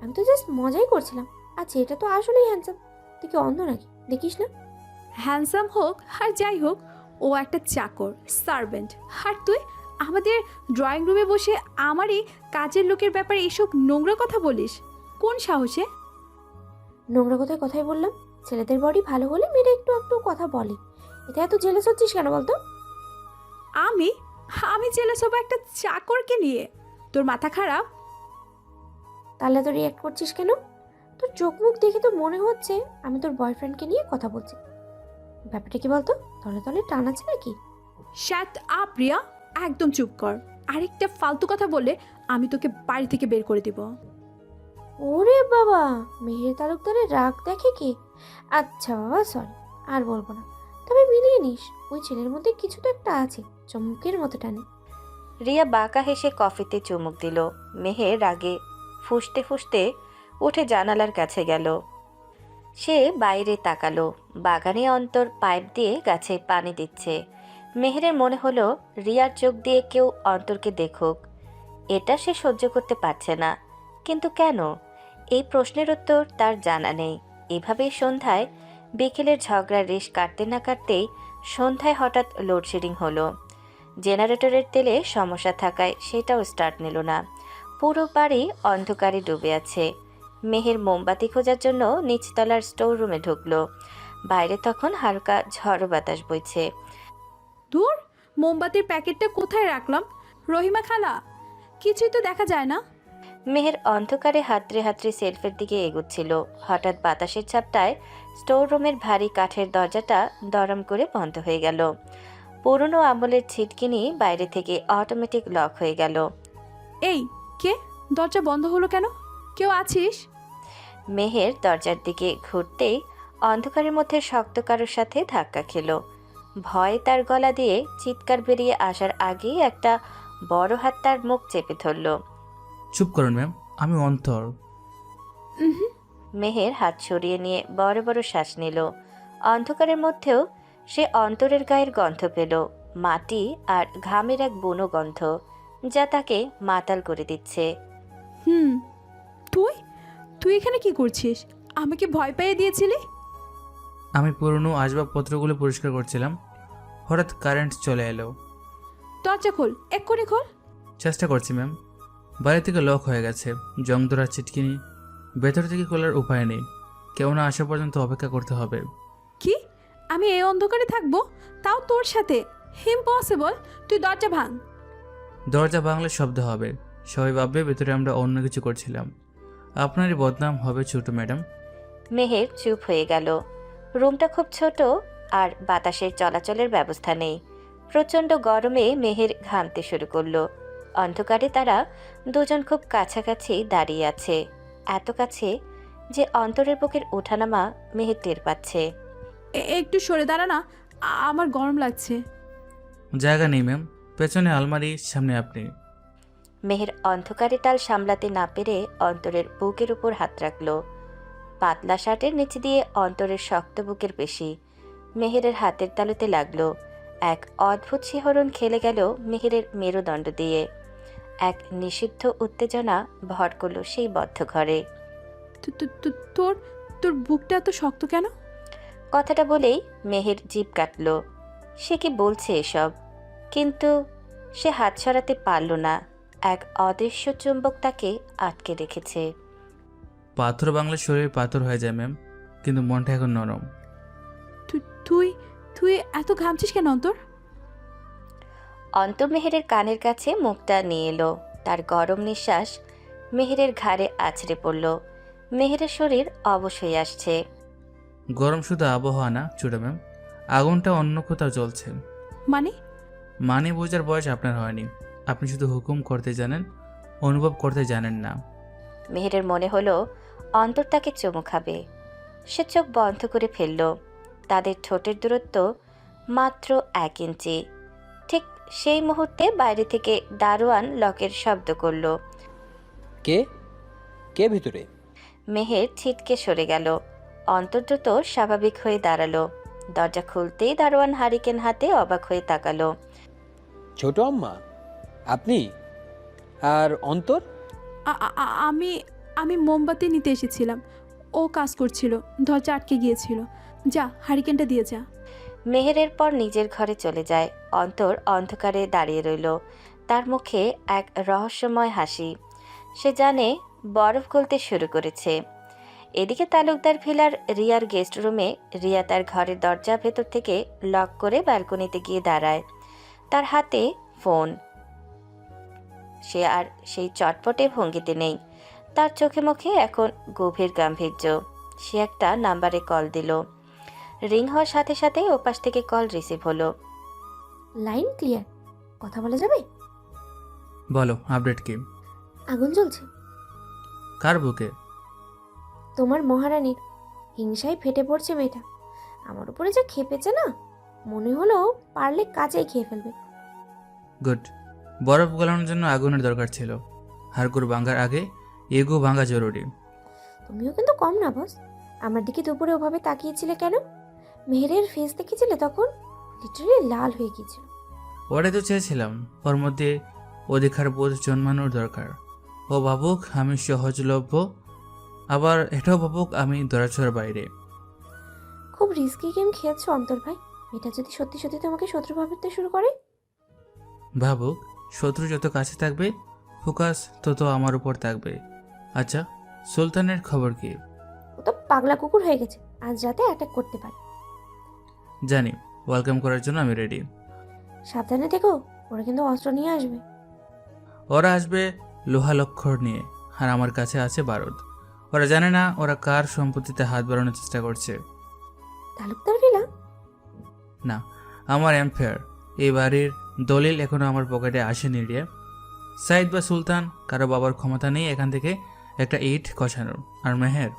আমি তো জাস্ট মজাই করছিলাম। আচ্ছা, এটা তো আসলেই হ্যান্ডসাম। তুই কি অন্ধ নাকি? দেখিস না? হ্যান্ডসাম হোক আর যাই হোক, ও একটা চাকর, সার্ভেন্ট। আর তুই আমাদের ড্রয়িং রুমে বসে আমারই কাজের লোকের ব্যাপারে এইসব নোংরা কথা বলিস? কোন সাহসে? নোংরা কথায় কথাই বললাম। ছেলেদের বডি ভালো হলে মেয়েরা একটু একটু কথা বলে। এটা এত জেলাস হচ্ছিস কেন বলতো? আমি আমি জেলাস হবো একটা চাকরকে নিয়ে? তোর মাথা খারাপ? তাহলে তো রিয়াক্ট করছিস কেন? তোর চোখ মুখ দেখে তো মনে হচ্ছে আমি তোর বয়ফ্রেন্ডকে নিয়ে কথা বলছি। ব্যাপারটা কি বলতো? তলে তলে টান আছে নাকি? শ্যাট আপ রিয়া, একদম চুপ কর। আরেকটা ফালতু কথা বললে আমি তোকে বাড়ি থেকে বের করে দিব। ওরে বাবা, মেহের তালুকদারের রাগ দেখে কে? আচ্ছা বাবা, সরি, আর বলবো না। তবে মিলিয়ে নিস, ওই ছেলের মধ্যে কিছু তো একটা আছে, চমকের মতো টানে। রিয়া বাঁকা হেসে কফিতে চুমুক দিল। মেহের রাগে ফুঁসতে ফুঁসতে উঠে জানালার কাছে গেল। সে বাইরে তাকালো। বাগানে অন্তর পাইপ দিয়ে গাছে পানি দিচ্ছে। মেহেরের মনে হলো রিয়ার চোখ দিয়ে কেউ অন্তরকে দেখুক। এটা সে সহ্য করতে পারছে না। কিন্তু কেন? এই প্রশ্নের উত্তর তার জানা নেই। এভাবেই সন্ধ্যায় বিকেলের ঝগড়ার রেশ কাটতে না কাটতেই সন্ধ্যায় হঠাৎ লোডশেডিং হলো। জেনারেটরের তেলে সমস্যা থাকায় সেটাও স্টার্ট নিল না। পুরো বাড়ি অন্ধকারে ডুবে আছে। মেহের মোমবাতি খোঁজার জন্য নিচতলার স্টোর রুমে ঢুকলো। বাইরে তখন হালকা ঝড়ো বাতাস বইছে। ধুর, মোমবাতির প্যাকেটটা কোথায় রাখলাম? রহিমা খালা, কিছুই তো দেখা যায় না। মেহের অন্ধকারে হাতড়ে হাতড়ে সেলফের দিকে এগুচ্ছিল। হঠাৎ বাতাসের ঝাপটায় স্টোর রুমের ভারী কাঠের দরজাটা দরম করে বন্ধ হয়ে গেল। পুরনো আমলের ছিটকিনি বাইরে থেকে অটোমেটিক লক হয়ে গেল। এই কে? দরজা বন্ধ হলো কেন? কেউ আছিস? মেহের দরজার দিকে ঘুরতেই অন্ধকারের মধ্যে শক্ত কারোর সাথে ধাক্কা খেল। ভয়ে তার গলা দিয়ে চিৎকার বেরিয়ে আসার আগেই একটা বড় হাত তার মুখ চেপে ধরল। চুপ করুন ম্যাম, আমি অন্তর। মেহের হাত সরিয়ে নিয়ে বড় বড় শ্বাস নিল। অন্ধকারের মধ্যেও সে অন্তরের গায়ের গন্ধ পেল, মাটি আর ঘামের এক বুনো গন্ধ, যা তাকে মাতাল করে দিচ্ছে। তুই তুই এখানে কি করছিস? আমাকে ভয় পেয়ে দিয়েছিলি? আমি পুরনো আসবাবপত্রগুলো পরিষ্কার করছিলাম, হঠাৎ কারেন্ট চলে এলো। দরজা খোল, এক্ষুনি খোল। চেষ্টা করছি ম্যাম, বাইরে থেকে লক হয়ে গেছে, জং ধরা ছিটকিনি, ভেতর থেকে খোলার উপায় নেই। কেউ না আসা পর্যন্ত অপেক্ষা করতে হবে। কি? আমি এই অন্ধকারে থাকবো, তাও তোর সাথে? ইম্পসিবল। তুই দরজা ভাঙ। দরজা ভাঙলে শব্দ হবে, সবাই ভাববে ভেতরে আমরা অন্য কিছু করছিলাম। আপনারই বদনাম হবে ছোট ম্যাডাম। মেহের চুপ হয়ে গেল। রুমটা খুব ছোট আর বাতাসের চলাচলের ব্যবস্থা নেই। প্রচণ্ড গরমে মেহের ঘামতে শুরু করলো। অন্ধকারে তারা দুজন খুব কাছাকাছি দাঁড়িয়ে আছে, এত কাছে যে অন্তরের বুকের ওঠানামা মেহের টের পাচ্ছে। একটু সরে দাঁড়া না, আমার গরম লাগছে। জায়গা নেই ম্যাম, পেছনে আলমারি, সামনে আপনি। মেহের অন্ধকারে টাল সামলাতে না পেরে অন্তরের বুকের উপর হাত রাখল। পাতলা শার্টের নিচে দিয়ে অন্তরের শক্ত বুকের পেশি মেহেরের হাতের তালুতে লাগলো। এক অদ্ভুত শিহরণ খেলে গেল মেহেরের মেরুদণ্ড দিয়ে। এক নিষিদ্ধ উত্তেজনা ভর করল সেই বদ্ধ ঘরে। তোর তোর বুকটা এত শক্ত কেন? কথাটা বলেই মেহের জিভ কাটল। সে কি বলছে এসব? কিন্তু সে হাত সরাতে পারল না। এক অদৃশ্য চুম্বক তাকে আটকে রেখেছে। পাথর বাংলা শরীর পাথর হয়ে যায় ম্যাম, কিন্তু মনটা এখন নরম। তুই তুই এত ঘামছিস কেন অন্তর? অন্তর মেহেরের কানের কাছে মুখটা নিয়ে এলো। তার গরম নিঃশ্বাস মেহেরের ঘাড়ে আছড়ে পড়ল। মেহেরের শরীর অবশ হয়ে আসছে। গরম শুধু আবহাওয়া না ছোট ম্যাম, আগুনটা অন্য কোথাও জ্বলছে। মানে বোঝার বয়স আপনার হয়নি। আপনি শুধু হুকুম করতে জানেন, অনুভব করতে জানেন না। মেহেরের মনে হলো অন্তর তাকে চুমু খাবে। সে চোখ বন্ধ করে ফেলল। তাদের ঠোঁটের দূরত্ব মাত্র 1 ইঞ্চি। ঠিক সেই মুহূর্তে বাইরে থেকে দারোয়ান লকের শব্দ করল। কে কে ভিতরে? মেহের ছিটকে সরে গেল। অন্তর দ্রুত স্বাভাবিক হয়ে দাঁড়ালো। দরজা খুলতেই দারোয়ান হারিকেন হাতে অবাক হয়ে তাকালো। ছোট আম্মা আপনি? আর অন্তর? আমি আমি মোমবাতি নিতে এসেছিলাম, ও কাজ করছিল, দরজা আটকে গিয়েছিল। যা, হারিকেনটা দিয়ে যা। মেহেরের পর নিজের ঘরে চলে যায়। অন্তর অন্ধকারে দাঁড়িয়ে রইল, তার মুখে এক রহস্যময় হাসি। সে জানে বরফ গলতে শুরু করেছে। এদিকে তালুকদার ভিলার রিয়ার গেস্ট রুমে রিয়া তার ঘরের দরজা ভেতর থেকে লক করে ব্যালকনিতে গিয়ে দাঁড়ায়। তার হাতে ফোন। সে আর সেই চটপটে ভঙ্গিতে নেই। তার চোখে মুখে এখন গভীর গাম্ভীর্য। সে একটা নাম্বারে কল দিল। রিং হওয়ার সাথে সাথেই ওপাশ থেকে কল রিসিভ হলো। লাইন ক্লিয়ার, কথা বলা যাবে? বলো, আপডেট কি? আগুন জ্বলছে কার বুকে? তোমার মহারানীর। হিংসায় ফেটে পড়ছে মেয়েটা। আমার উপরে যা খেপেছে না, মনে হলো পারলে কাছেই খেয়ে ফেলবে। গুড। বরফ গলানোর জন্য আগুনের দরকার ছিল। হাড়গুড় ভাঙার আগে এগো ভাঙা জরুরি। তুমিও কিন্তু কম না বস। আমার দিকে দুপুরে ওভাবে তাকিয়েছিলে কেন? মেহেরের ফেস দেখেছিলে তখন? লিটারালি লাল হয়ে গিয়েছিল। ওটাই তো চেয়েছিলাম, ওর মধ্যে অধিকার বোধ জন্মানোর দরকার। ও ভাবুক আমি সহজলভ্য, আবার এটাও ভাবুক আমি ধরাছোঁয়ার বাইরে। খুব রিস্কি গেম খেয়েছো অন্তর ভাই। এটা যদি সত্যি সত্যি তোমাকে শত্রু ভাবতে শুরু করে? ভাবুক, শত্রু যত কাছে থাকবে ফোকাস তত আমার উপর থাকবে। আচ্ছা, সুলতানের খবর কি? ও তো পাগলা কুকুর হয়ে গেছে, আজ রাতে অ্যাটাক করতে পারে। জানি, ওয়েলকাম করার জন্য আমি রেডি। সাবধানে থেকো, ওরা কিন্তু অস্ত্র নিয়ে আসবে। ওরা আসবে লোহা লক্ষ্যর নিয়ে, আর আমার কাছে আছে বারুদ। ওরা জানে না ওরা কার সম্পত্তিতে হাত বাড়ানোর চেষ্টা করছে। তালুকদার ভিলা? না, আমার এম্পায়ার। এই বাড়ির দলিল এখনো আমার পকেটে আসেনি রে। সাইদ বা সুলতান কারো বাবার ক্ষমতা নেই এখান থেকে একটা ইট কষানোর। আর মেহের,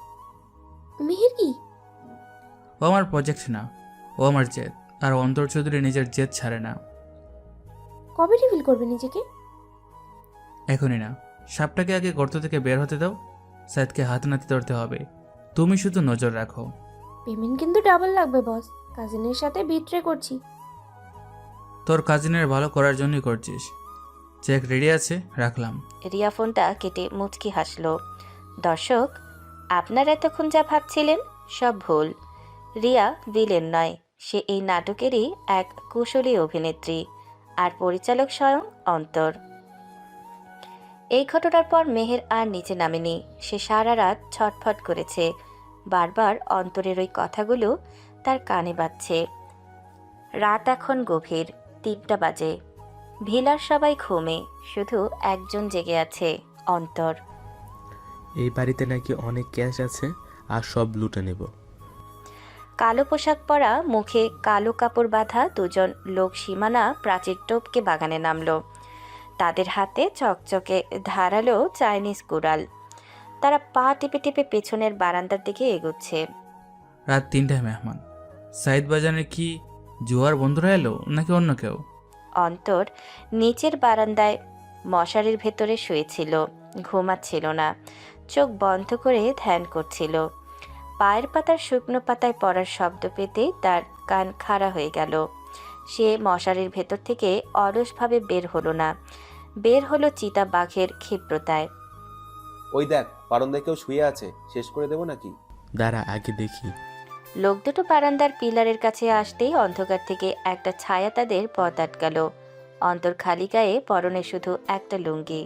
মেহের কি? ও আমার প্রজেক্ট না, ও আমার জেদ। আর অন্তর চৌধুরী নিজের জেদ ছাড়ে না। কবে রিভিল করবে নিজেকে? এখনই না, সাপটাকে আগে গর্ত থেকে বের হতে দাও। সাইদকে হাত নাতে ধরতে হবে। তুমি শুধু নজর রাখো। পেমেন্ট কিন্তু ডাবল লাগবে বস। কাজিনের সাথে বিট্রে করছি। তোর কাজিনের ভালো করার জন্যই করছিস। চেক রেডি আছে, রাখলাম। রিয়া ফোনটা কেটে মুচকি হাসল। দর্শক, আপনারা এতক্ষণ যা ভাবছিলেন সব ভুল। রিয়া ভিলেন নয়, সে এই নাটকেরই এক কুশলী অভিনেত্রী আর পরিচালক স্বয়ং অন্তর। এই ঘটনার পর মেহের আর নিচে নামেনি। সে সারা রাত ছটফট করেছে। বারবার অন্তরের ওই কথাগুলো তার কানে বাজছে। রাত এখন গভীর, 3টা বাজে। ভিলার সবাই ঘুমে, শুধু একজন জেগে আছে, অন্তর। এই বাড়িতে নাকি অনেক ক্যাশ আছে আর সব লুটে নেব। কালো পোশাক পরা, মুখে কালো কাপড় বাঁধা দুজন লোক সীমানা প্রাচীর টপকে বাগানে নামলো। তাদের হাতে চকচকে ধারালো চাইনিজ কুড়াল। তারা পা টিপে টিপে পেছনের বারান্দার দিকে এগোচ্ছে। রাত 3টায় মেহমান। সাইদ বাজানে কি জুয়ার বন্ধুরা এলো নাকি অন্য কেউ? অন্তর নিচের বারান্দায় মশারির ভেতরে শুয়েছিল, ঘুমাচ্ছিল না, চোখ বন্ধ করে ধ্যান করছিল। পায়ের পাতার শুকনো পাতায় পড়ার শব্দ পেতে তার কান খাড়া হয়ে গেল। সে মশারির ভেতর থেকে অলসভাবে বের হলো না, বের হলো চিতা বাঘের ক্ষিপ্রতায়। ওই দেখ, বারান্দায় কেউ শুয়ে আছে, শেষ করে দেবো নাকি? দাঁড়া আগে দেখি। লোক দুটো বারান্দার পিলারের কাছে আসতেই অন্ধকার থেকে একটা ছায়া তাদের পথ আটকালো। অন্তর খালি গায়ে, পরনে শুধু একটা লুঙ্গি।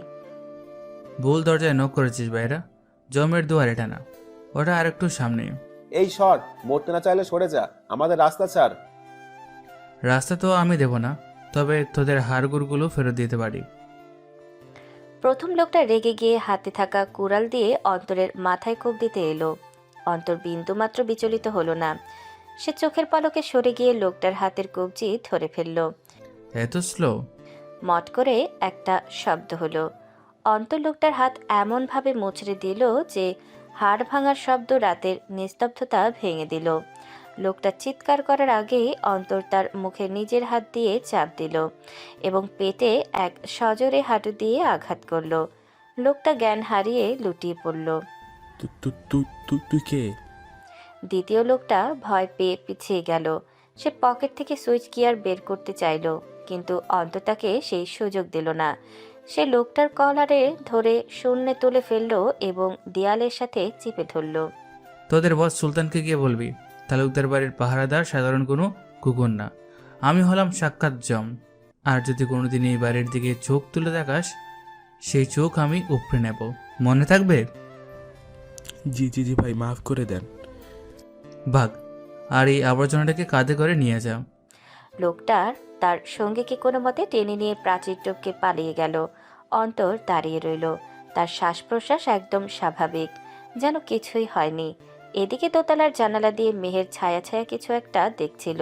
ভুল দরজায় নক করেছিস বাইরা, জমের দুয়ার এটা না, ওটা আরেকটু সামনে। এই সর, মরতে না চাইলে সরে যা, আমাদের রাস্তা ছাড়। রাস্তা তো আমি দেব না, তবে তোদের হাড়গুড়গুলো ফেরত দিতে পারি। প্রথম লোকটা রেগে গিয়ে হাতে থাকা কুড়াল দিয়ে অন্তরের মাথায় কোপ দিতে এলো। অন্তর বিন্দুমাত্র বিচলিত হলো না। সে চোখের পলকে সরে গিয়ে লোকটার হাতের কবজি ধরে ফেলল। এত স্লো? মট করে একটা শব্দ হলো। অন্তর লোকটার হাত এমনভাবে মুচড়ে দিল যে হাড় ভাঙার শব্দ রাতের নিস্তব্ধতা ভেঙে দিল। লোকটা চিৎকার করার আগেই অন্তর তার মুখে নিজের হাত দিয়ে চাপ দিল এবং পেটে এক সজোরে হাঁটু দিয়ে আঘাত করল। লোকটা জ্ঞান হারিয়ে লুটিয়ে পড়ল। তুই কে? দ্বিতীয় লোকটা ভয় পেয়ে পিছিয়ে গেল। সে পকেট থেকে সুইচ গিয়ার বের করতে চাইল, কিন্তু অন্তর তাকে সেই সুযোগ দিল না। সে লোকটার কলারে ধরে শূন্যে তুলে ফেলল এবং দেয়ালের সাথে চেপে ধরল। তোদের বস সুলতানকে গিয়ে বলবি তালুকদার বাড়ির পাহারাদার সাধারণ কোনো কুকুর না, আমি হলাম সাক্ষাৎ জম। আর যদি কোনোদিন এই বাড়ির দিকে চোখ তুলে দেখাস, সেই চোখ আমি উপড়ে নেব, মনে থাকবে? জি ভাই, মাফ করে দেন। ভাগ, আর এই আবর্জনাটাকে কাঁধে করে নিয়ে যাও। লোকটার তার সঙ্গীকে কোনো মতে টেনে নিয়ে প্রাচীর টপকে পালিয়ে গেল। অন্তর দাঁড়িয়ে রইল, তার শ্বাস প্রশ্বাস একদম স্বাভাবিক, যেন কিছুই হয়নি। এদিকে দোতলার জানালা দিয়ে মেহের ছায়া ছায়া কিছু একটা দেখছিল।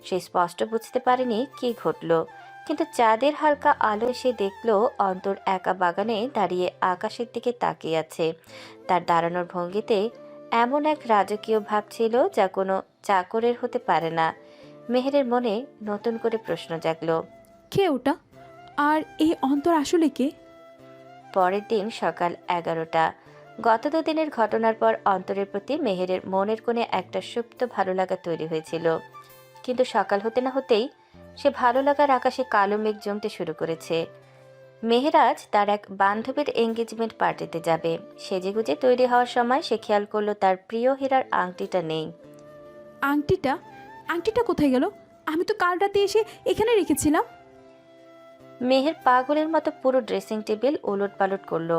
সে স্পষ্ট বুঝতে পারেনি কি ঘটল, কিন্তু চাঁদের হালকা আলো সে দেখল অন্তর একা বাগানে দাঁড়িয়ে আকাশের দিকে তাকিয়ে আছে। তার দাঁড়ানোর ভঙ্গিতে এমন এক রাজকীয় ভাব ছিল যা কোনো চাকরের হতে পারে না। মেহেরের মনে নতুন করে প্রশ্ন জাগল, কে ওটা? আর এই অন্তর আসলে কে? পরের দিন সকাল 11টা। গত 2 দিনের ঘটনার পর অন্তরের প্রতি মেহেরের মনের কোণে একটা সুপ্ত ভালো লাগা তৈরি হয়েছিল, কিন্তু সকাল হতে না হতেই সে ভালো লাগার আকাশে কালো মেঘ জমতে শুরু করেছে। মেহেরাজ তার এক বান্ধবীর এঙ্গেজমেন্ট পার্টিতে যাবে। সেজেগুজে তৈরি হওয়ার সময় সে খেয়াল করলো তার প্রিয় হীরার আংটিটা নেই। আংটিটা কোথায় গেল? আমি তো কাল রাতে এসে এখানে রেখেছিলাম। মেহের পাগলের মতো পুরো ড্রেসিং টেবিল ওলট পালট করলো,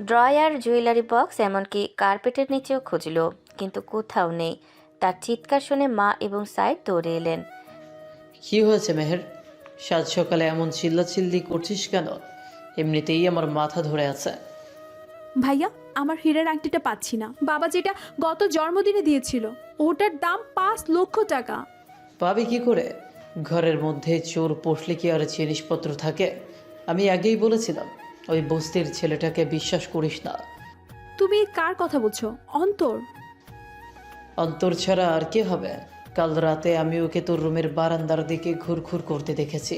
ড্রয়ার, জুয়েলারি বক্স, এমনকি কার্পেটের নিচেও খুঁজলো, কিন্তু কোথাও নেই। তার চিৎকার শুনে মা এবং সাইদ দৌড়ে এলেন। কি হয়েছে মেহের? সাত সকালে এমন চিল্লাচিল্লি করছিস কেন? এমনিতেই আমার মাথা ধরে আছে। ভাইয়া, আমার হীরার আংটিটা পাচ্ছি না। বাবা যেটা গত জন্মদিনে দিয়েছিল, ওটার দাম 5 লক্ষ টাকা। পাবি কি করে? ঘরের মধ্যে চোর পশলে কি আর জিনিসপত্র থাকে? আমি আগেই বলেছিলাম ওই বস্তির ছেলেটাকে বিশ্বাস করিস না। তুমি কার কথা বলছো? অন্তর। অন্তর ছাড়া আর কে হবে? কাল রাতে আমি ওকে তোর রুমের বারান্দার দিকে ঘুরঘুর করতে দেখেছি।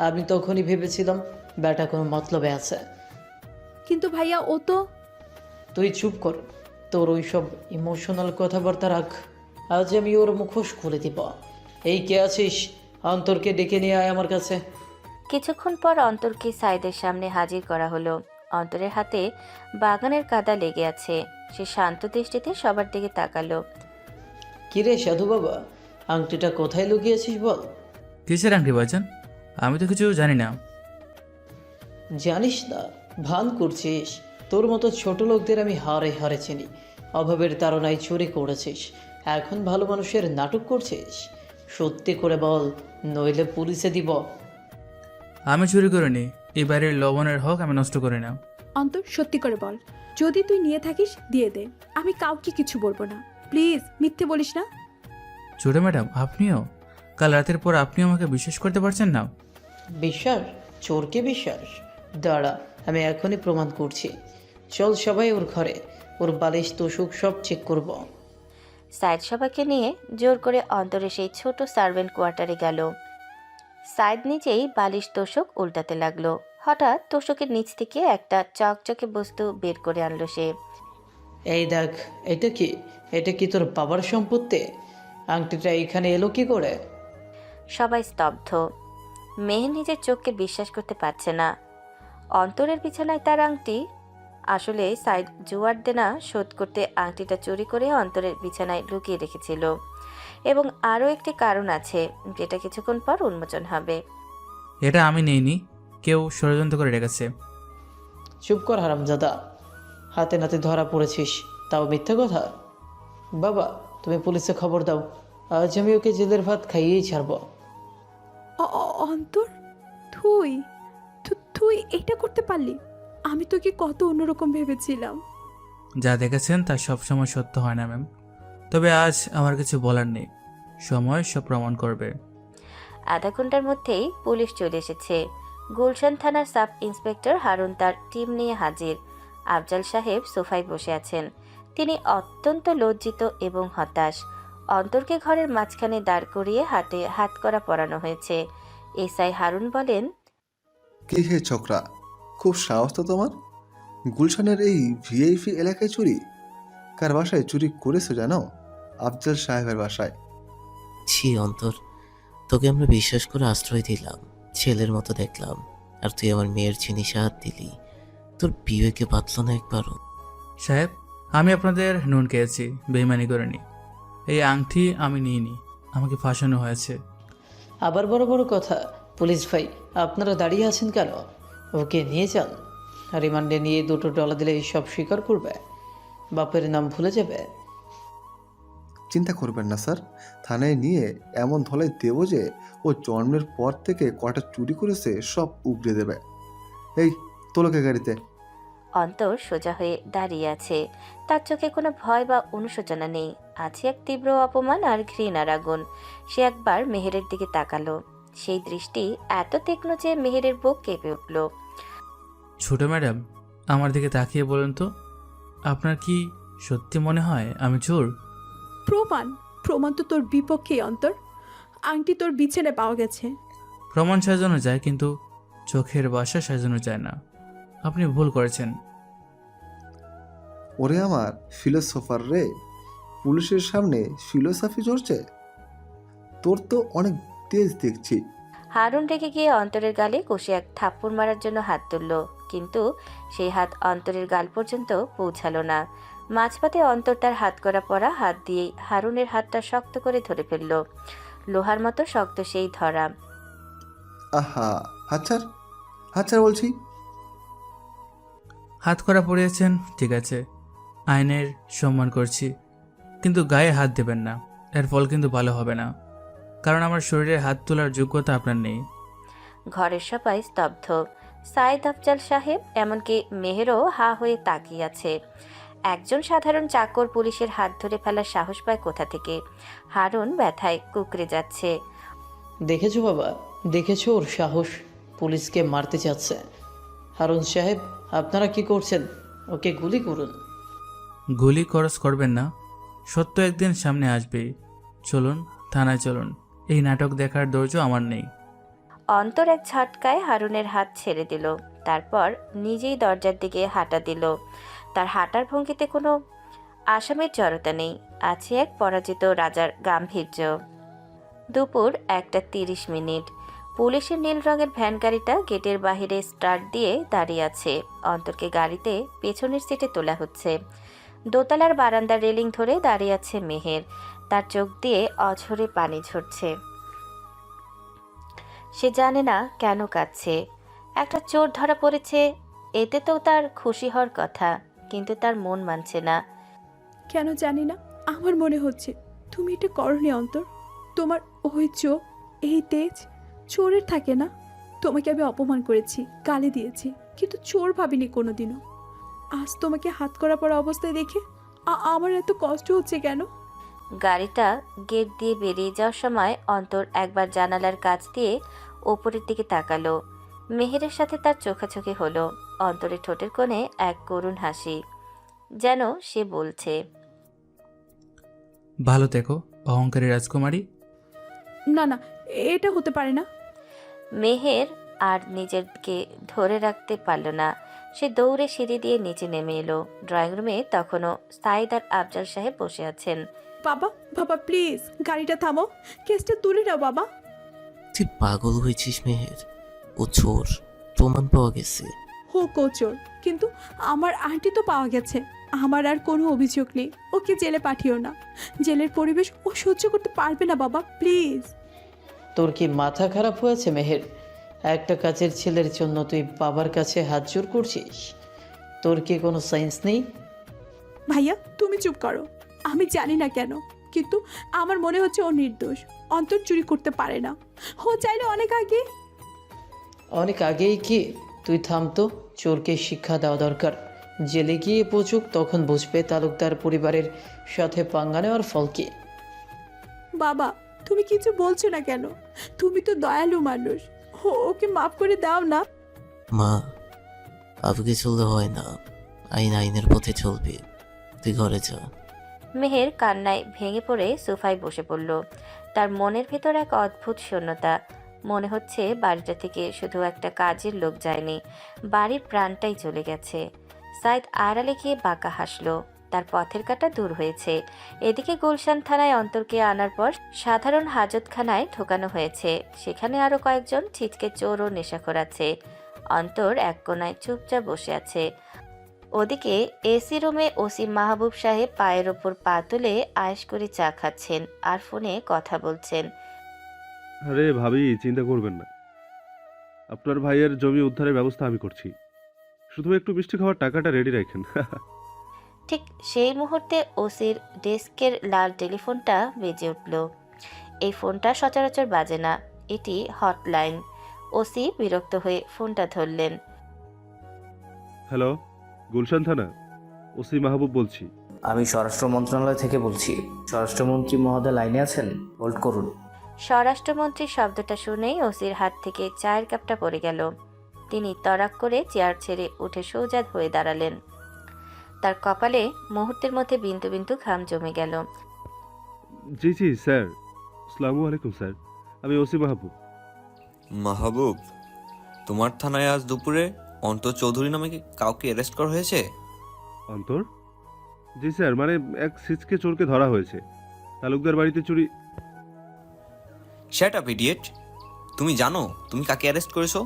আমি তখনই ভেবেছিলাম ব্যাটা কোনো মতলবে আছে। কিন্তু ভাইয়া, ও তো... তুই চুপ কর, তোর ওই সব ইমোশনাল কথাবার্তা রাখ। আজ আমি ওর মুখোশ খুলে দিব। এই কে আছিস? অন্তরকে ডেকে নিয়ে আয় আমার কাছে। কিছুক্ষণ পর অন্তরকে সাইদের সামনে হাজির করা হলো। অন্তরের হাতে বাগানের কাদা লেগে আছে। সে শান্ত দৃষ্টিতে সবার দিকে তাকালো। কিরে সাধু বাবা, আংটিটা কোথায় লুকিয়েছিস বল? কিসের আংটি বাজান? আমি তো কিছু জানি না। জানিস না, ভান করছিস। তোর মতো ছোট লোকদের আমি হারে হারে চিনি। অভাবের তাড়নায় চুরি করেছিস, এখন ভালো মানুষের নাটক করছিস। সত্যি করে বল, নইলে পুলিশে দিব। আমি চুরি করিনি। এই বাড়ির লবণের হক আমি নষ্ট করি না। অন্তর সত্যি করে বল, যদি তুই নিয়ে থাকিস দিয়ে দে, আমি কাউকে কিছু বলবো না। প্লিজ মিথ্যে বলিস না। ছোট ম্যাডাম, আপনিও? কাল রাতের পর আপনি আমাকে বিশ্বাস করতে পারছেন না? বিশ্বাস? চোরকে বিশ্বাস? দাঁড়া, আমি এখনই প্রমাণ করছি। চল সবাই ওর ঘরে, ওর বালিশ তোষক সব চেক করব। সাইদ সবাইকে নিয়ে জোর করে অন্তরে সেই ছোট সার্ভেন্ট কোয়ার্টারে গেল। সাইদ নিজেই বালিশ তোষক উল্টাতে লাগলো। হঠাৎ তোষকের নিচ থেকে একটা চকচকে বস্তু বের করে আনলো সে। এই দেখ, এটা কি? এটা কি তোর বাবার সম্পত্তি? আংটিটা এখানে এলো কি করে? সবাই স্তব্ধ। মেহের নিজের চোখকে বিশ্বাস করতে পারছে না। অন্তরের বিছানায় তার আংটি। আসলে সাইদ জুয়ার দেনা শোধ করতে আংটিটা চুরি করে অন্তরের বিছানায় লুকিয়ে রেখেছিল। এবং আরও একটি কারণ আছে, যেটা কিছুক্ষণ পর উন্মোচন হবে। এটা আমি নেইনি, কেউ ষড়যন্ত্র করে রেখেছে। চুপ কর হারামজাদা, হাতে নাতে ধরা পড়েছিস, তাও মিথ্যে কথা। বাবা, তুমি পুলিশে খবর দাও, আজ আমি ওকে জেলের ভাত খাইয়েই ছাড়বো। অন্তর, তুই তুই এটা করতে পারলি? আমি তোকে কত অন্যরকম ভেবেছিলাম। যা দেখেছেন তা সবসময় সত্য হয় না ম্যাম। তবে আজ আমার কিছু বলার নেই, সময় সব প্রমাণ করবে। আধা ঘন্টার মধ্যেই পুলিশ চলে এসেছে। গুলশান থানার সাব ইন্সপেক্টর হারুন তার টিম নিয়ে হাজির। আফজাল সাহেব সোফায় বসে আছেন। তিনি অত্যন্ত লজ্জিত এবং হতাশ। অন্তরকে ঘরের মাঝখানে দাঁড় করিয়ে হাতে হাতকড়া পরানো হয়েছে। এসআই হারুন বলেন, কি হে ছোকরা, খুব সাহস তো তোমার। গুলশানের এই ভিআইপি এলাকায় চুরি? কার বাসায় চুরি করেছো জানো? আফজাল সাহেবের বাসায়। ছি অন্তর, তোকে আমরা বিশ্বাস করে আশ্রয় দিলাম, ছেলের মতো দেখলাম, আর তুই আমার মেয়ের জিনিসে হাত দিলি। তোর বিবেকে বাঁধল না একবারও? সাহেব, আমি আপনাদের নুন খেয়েছি, বেইমানি করিনি। এই আংটি আমি নিইনি, আমাকে ফাঁসানো হয়েছে। আবার বড় বড় কথা। পুলিশ ভাই, আপনারা দাঁড়িয়ে আছেন কেন? ওকে নিয়ে যান। রিমান্ডে নিয়ে $2 দিলে সব স্বীকার করবে, বাপের নাম ভুলে যাবে। চিন্তা করবেন না স্যার, থানায় নিয়ে এমন ধলাই দেব যে ও জন্মের পর থেকে কটা চুরি করেছে সব উগড়ে দেবে। এই তোলকে গাড়িতে। অন্তর সোজা হয়ে দাঁড়িয়ে আছে। তার চোখে কোনো ভয় বা অনুশোচনা নেই, আছে এক তীব্র অপমান আর ঘৃণার আগুন। সে একবার মেহেরের দিকে তাকালো। সেই দৃষ্টি এত তীক্ষ্ণ যে মেহেরের বুক কেঁপে উঠল। ছোট ম্যাডাম, আমার দিকে তাকিয়ে বলুন তো, আপনার কি সত্যি মনে হয় আমি চোর? প্রমাণ? প্রমাণ তো তোর বিপক্ষেই অন্তর। আংটি তোর বিছানায় পাওয়া গেছে। প্রমাণ সাজানো যায়, কিন্তু চোখের বাসা সাজানো যায় না। আপনি ভুল করেছেন। ওরে আমার ফিলোসোফার রে, পুলিশের সামনে ফিলোসফি চলছে? তোর তো অনেক তেজ দেখছি। হারুন রেগে গিয়ে অন্তরের গালে কষে এক থাপ্পড় মারার জন্য হাত তুলল, কিন্তু সেই হাত অন্তরের গাল পর্যন্ত পৌঁছালো না। মাঝপথে অন্তর তার হাতকড়া পরা হাত দিয়েই হারুনের হাতটা শক্ত করে ধরে ফেলল। লোহার মতো শক্ত সেই ধরা। আহা, হাতছাড়, হাতছাড় বলছি। হাত করা পড়িয়েছেন, ঠিক আছে, আইনের সম্মান করছি, কিন্তু গায়ে হাত দেবেন না। এর ফল কিন্তু ভালো হবে না, কারণ আমার শরীরে হাত তোলার যোগ্যতা আপনার নেই। ঘরের সবাই স্তব্ধ। সাইদ আফজাল সাহেব, এমনকি মেহেরও হা হয়ে তাকিয়ে আছে। একজন সাধারণ চাকর পুলিশের হাত ধরে ফেলার সাহস পায় কোথা থেকে? হারুন ব্যথায় কুকড়ে যাচ্ছে। দেখেছো বাবা, দেখেছো ওর সাহস? পুলিশকে মারতে চাচ্ছে। হারুন সাহেব, আপনারা কি করছেন? ওকে গুলি করুন। গুলি খরচ করবেন না, সত্য একদিন সামনে আসবেই। চলুন থানায় চলুন, এই নাটক দেখার ধৈর্য আমার নেই। অন্তর এক ঝটকায় হারুনের হাত ছেড়ে দিল, তারপর নিজেই দরজার দিকে হাঁটা দিল। তার হাঁটার ভঙ্গিতে কোনো আসামের জড়তা নেই, আছে এক পরাজিত রাজার গাম্ভীর্য। দুপুর 1:30। পুলিশের নীল রঙের ভ্যান গাড়িটা গেটের বাইরে স্টার্ট দিয়ে দাঁড়িয়ে আছে। অন্তরকে গাড়িতে পেছনের সিটে তোলা হচ্ছে। দোতলার বারান্দার রেলিং ধরে দাঁড়িয়ে আছে মেহের। তার চোখ দিয়ে অঝরে পানি ঝরছে। সে জানে না কেন কাঁদছে। একটা চোর ধরা পড়েছে, এতে তো তার খুশি হওয়ার কথা, কিন্তু তার মন মানছে না। কেন জানি না, আমার মনে হচ্ছে তুমি এটা করনি অন্তর। তোমার ওই চোখ, এই তেজ চোরের থাকে না। তোমাকে আমি অপমান করেছি, গালি দিয়েছি, কিন্তু চোর ভাবিনি কোনোদিনও। আজ তোমাকে হাত করা পড়া অবস্থায় দেখে আমার এত কষ্ট হচ্ছে কেন? গাড়িটা গেট দিয়ে বেরিয়ে যাওয়ার সময় অন্তর একবার জানালার কাছ দিয়ে ওপরের দিকে তাকালো। মেহেরের সাথে তার চোখাচোখি হলো। অন্তরের ঠোঁটের কোণে এক করুণ হাসি, যেন সে বলছে, ভালো থেকো অহংকারী রাজকুমারী। না না, এটা হতে পারে না। মেহের আর নিজেকে ধরে রাখতে পারল না। সে দৌড়ে সিঁড়ি দিয়ে নিচে নেমে এলো। ড্রয়িং রুমে তখনও সাইদ আর আফজাল সাহেব বসে আছেন। বাবা বাবা প্লিজ গাড়িটা থামো, কেসটা তুলে নাও বাবা। তুই পাগল হয়েছিস মেহের? ও চোর, প্রমাণ পাওয়া গেছে। হোক ও চোর, কিন্তু আমার আন্টি তো পাওয়া গেছে। আমার আর কোনো অভিযোগ নেই। ওকে জেলে পাঠিও না। জেলের পরিবেশ ও সহ্য করতে পারবে না বাবা, প্লিজ। তোর কি মাথা খারাপ হয়েছে মেহের? একটা কাজের ছেলের জন্য তুই বাবার কাছে হাত জোর করছিস? তোর কি কোনো সায়েন্স নেই? ভাইয়া তুমি চুপ করো। আমি জানি না কেন, কিন্তু আমার মনে হচ্ছে ও নির্দোষ। অন্তর চুরি করতে পারে না। ও চাইলে অনেক আগে। অনেক আগেই কি? তুই থাম তো। চোরকে শিক্ষা দেওয়া দরকার। জেলে গিয়ে পৌঁছুক, তখন বুঝবে তালুকদার পরিবারের সাথে পাঙ্গা নেওয়ার ফল কি। বাবা তুমি কিছু বলছো না কেন? তুমি তো দয়ালু মানুষ। ওকে মাফ করে দাও না। মা, আবেগে চললে হয় না, আইন আইনের পথে চলবে। তুই ঘরে যা। মেহের কান্নায় ভেঙে পড়ে সোফায় বসে পড়ল। তার মনের ভেতর এক অদ্ভুত শূন্যতা। মনে হচ্ছে বাড়িটা থেকে শুধু একটা কাজের লোক যায়নি, বাড়ির প্রাণটাই চলে গেছে। সাইদ আড়ালে গিয়ে বাঁকা হাসলো। তার পথের কাঁটা দূর হয়েছে। এদিকে গুলশান থানায় অন্তরকে আনার পর সাধারণ হাজতখানায় ঢোকানো হয়েছে। সেখানে আরও কয়েকজন ছিটকে চোর ও নেশাখোর আছে। অন্তর এক কোনায় চুপচাপ বসে আছে। ওদিকে এসি রুমে ওসি মাহবুব সাহেব পায়ের ওপর পা তুলে আয়েশ করে চা খাচ্ছেন আর ফোনে কথা বলছেন। আরে ভাবি, চিন্তা করবেন না, আপনার ভাইয়ের জমি উদ্ধারের ব্যবস্থা আমি করছি। শুধু একটু মিষ্টি খাওয়ার টাকাটা রেডি রাখেন। ঠিক সেই মুহূর্তে ওসির ডেস্কের লাল টেলিফোনটা বেজে উঠল। এই ফোনটা সচরাচর বাজে না, এটি হটলাইন। ওসি বিরক্ত হয়ে ফোনটা ধরলেন। হ্যালো, গুলশান থানা, ওসি মাহবুব বলছি। আমি স্বরাষ্ট্র মন্ত্রণালয় থেকে বলছি। স্বরাষ্ট্রমন্ত্রী মহোদয় লাইনে আছেন? হোল্ড করুন। স্বরাষ্ট্রমন্ত্রীর শব্দটা শুনেই ওসির হাত থেকে চায়ের কাপটা পড়ে গেল। তিনি তড়াক করে চেয়ার ছেড়ে উঠে সোজা হয়ে দাঁড়ালেন। তার কপালে মুহূর্তের মধ্যে বিন্দু বিন্দু ঘাম জমে গেল। জি জি স্যার, আসসালামু আলাইকুম স্যার, আমি ওসি মাহবুব। মাহবুব, তোমার থানায় আজ দুপুরে অন্তর চৌধুরী নামে কি কাউকে অ্যারেস্ট করা হয়েছে? অন্তর? জি স্যার, মানে এক সিচকে চোরকে ধরা হয়েছে। তালুকদার বাড়িতে চুরি। Shut up idiot! তুমি জানো তুমি কাকে অ্যারেস্ট করেছো?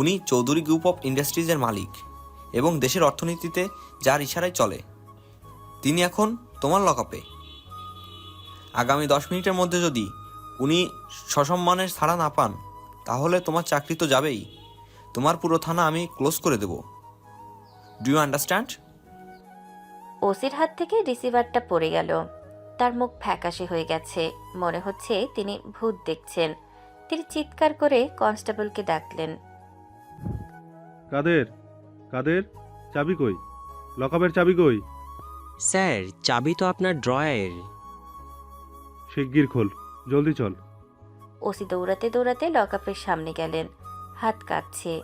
উনি চৌধুরী গ্রুপ অফ ইন্ডাস্ট্রিজের মালিক এবং দেশের অর্থনীতিতে যার ইশারায় চলে। তিনি এখন তোমার লকআপে। আগামী 10 মিনিটের মধ্যে যদি উনি সসম্মানের ছাড়া না পান, তাহলে তোমার চাকরি তো যাবেই, তোমার পুরো থানা আমি ক্লোজ করে দেব। Do you understand? ওসির হাত থেকে রিসিভারটা পড়ে গেল। তার মুখ ফ্যাকাশে হয়ে গেছে। মনে হচ্ছে তিনি ভূত দেখছেন। তিনি চিৎকার করে কনস্টেবলকে ডাকলেন। কাদের? কাদের? চাবি কই? লকআপের চাবি কই? স্যার, চাবি তো আপনার ড্রয়ারে। শিগগির খোল, জলদি চল। ওসি দৌড়াতে দৌড়াতে লকআপের সামনে গেলেন। হাত কাঁপছে,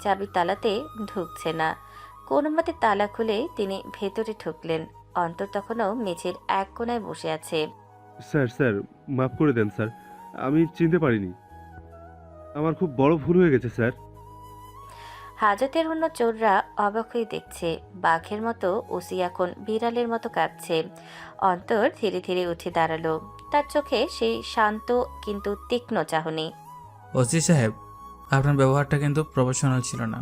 চাবি তালাতে ঢুকছে না। কোনো মতে তালা খুলে তিনি ভেতরে ঢুকলেন। অন্তর তখনও মেঝের এক কোনায় বসে আছে। স্যার স্যার, মাফ করে দেন স্যার, আমি চিনতে পারিনি। আমার খুব বড় ভুল হয়ে গেছে স্যার। হাজতের অন্য চোররা অবাক হয়ে দেখছে। বাঘের মতো ওসি এখন বিড়ালের মতো কাঁদছে। অন্তর ধীরে ধীরে উঠে দাঁড়ালো। তার চোখে সেই শান্ত কিন্তু তীক্ষ্ণ চাহনি। ওসি সাহেব, আপনার ব্যবহারটা কিন্তু প্রফেশনাল ছিল না।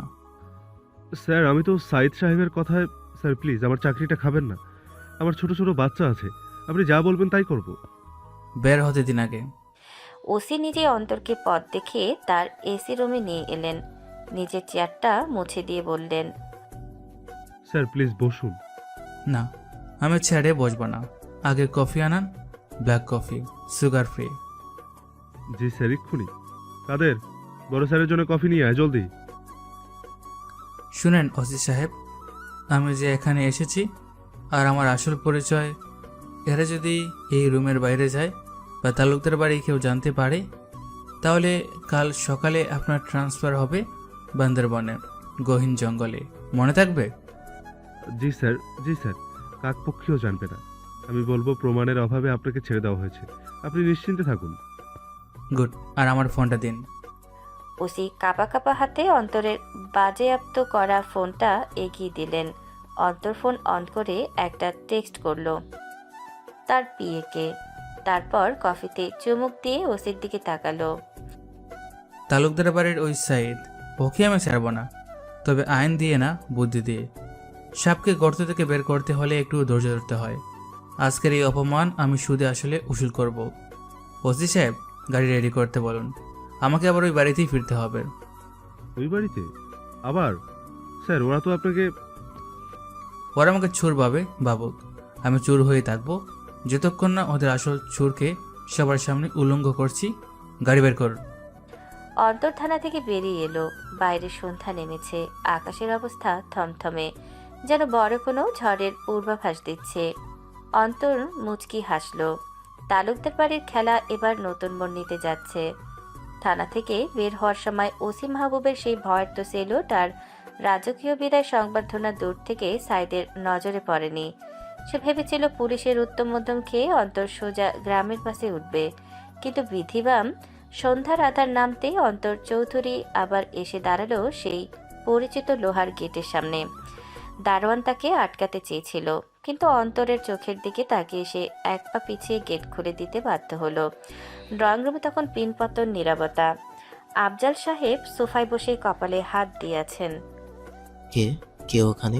স্যার আমি তো সাইদ সাহেবের কথায়, স্যার প্লিজ আমার চাকরিটা খাবেন না। আমার ছোট ছোট বাচ্চা আছে, আপনি যা বলবেন তাই করব। বের হতে দিন আগে। ওসি নিজে অন্তরকে পথ দেখে তার এসি রুমে নিয়ে এলেন। নিজের চেয়ারটা মুছে দিয়ে বললেন, স্যার প্লিজ বসুন। না, আমি ছেড়ে বসবো না। আগে কফি আনান, ব্ল্যাক কফি, সুগার ফ্রি। জি স্যার, এক্ষুনি। কাদের, বড় স্যারের জন্য কফি নিয়ে আয় জলদি। শুনেন ওসি সাহেব, আমি যে এখানে এসেছি আর আমার আসল পরিচয়, এরা যদি এই রুমের বাইরে যায় বা তালুকদার বাড়ি কেউ জানতে পারে, তাহলে কাল সকালে আপনার ট্রান্সফার হবে বান্দরবনে, গহীন জঙ্গলে। মনে থাকবে? জি স্যার, জি স্যার, কাকপক্ষীও জানবে না। আমি বলবো প্রমাণের অভাবে আপনাকে ছেড়ে দেওয়া হয়েছে, আপনি নিশ্চিন্তে থাকুন। গুড। আর আমার ফোনটা দিন। ওসি কাঁপা কাঁপা হাতে অন্তরের বাজেয়াপ্ত করা ফোনটা এগিয়ে দিলেন। অন্তর ফোন অন করে একটা টেক্সট করলো তার পিএকে। তারপর কফিতে চুমুক দিয়ে ওসির দিকে তাকালো। তালুকদার বাড়ির ওই সাইড, ওকে আমি ছাড়ব না, তবে আইন দিয়ে না, বুদ্ধি দিয়ে। সাপকে গর্ত থেকে বের করতে হলে একটু ধৈর্য ধরতে হয়। আজকের এই অপমান আমি সুদে আসলে উসুল করব। ওসি সাহেব, গাড়ি রেডি করতে বলুন, আমাকে আবার ওই বাড়িতেই ফিরতে হবে। ওই বাড়িতে আবার? স্যার ওরা তো আপনাকে... ওরা আমাকে চোর ভাবে, ভাবুক। আমি চোর হয়ে থাকবো যতক্ষণ না ওদের আসল চোরকে সবার সামনে উল্লঙ্ঘ করছি। গাড়ি বের কর। অন্তর থানা থেকে বেরিয়ে এলো। বাইরে সন্ধ্যা নেমেছে, আকাশের অবস্থা থমথমে, যেন বড় কোনো ঝড়ের পূর্বাভাস দিচ্ছে। অন্তর মুচকি হাসল। তালুকদার বাড়ির খেলা এবার নতুন মোড় নিতে যাচ্ছে। থানা থেকে বের হওয়ার সময় ওসি মাহবুবের সেই ভয়ার্ত সেলুট আর রাজকীয় বিদায় সংবর্ধনা দূর থেকে সাইদের নজরে পড়েনি। সে ভেবেছিল পুলিশের উত্তম মধ্যম খেয়ে অন্তর সোজা গ্রামের পাশে উঠবে, কিন্তু বিধিবাম সন্ধ্যার আধার নামতেই অন্তর চৌধুরী আবার এসে দাঁড়ালো সেই পরিচিত লোহার গেটের সামনে। দারোয়ান তাকে আটকাতে চেয়েছিল, কিন্তু অন্তরের চোখের দিকে তাকিয়ে সে এক পা পিছিয়ে গেট খুলে দিতে বাধ্য হলো। ড্রয়িং রুমে তখন পিনপতন নীরবতা। আফজাল সাহেব সোফায় বসে কপালে হাত দিয়েছেন। কে কে ওখানে?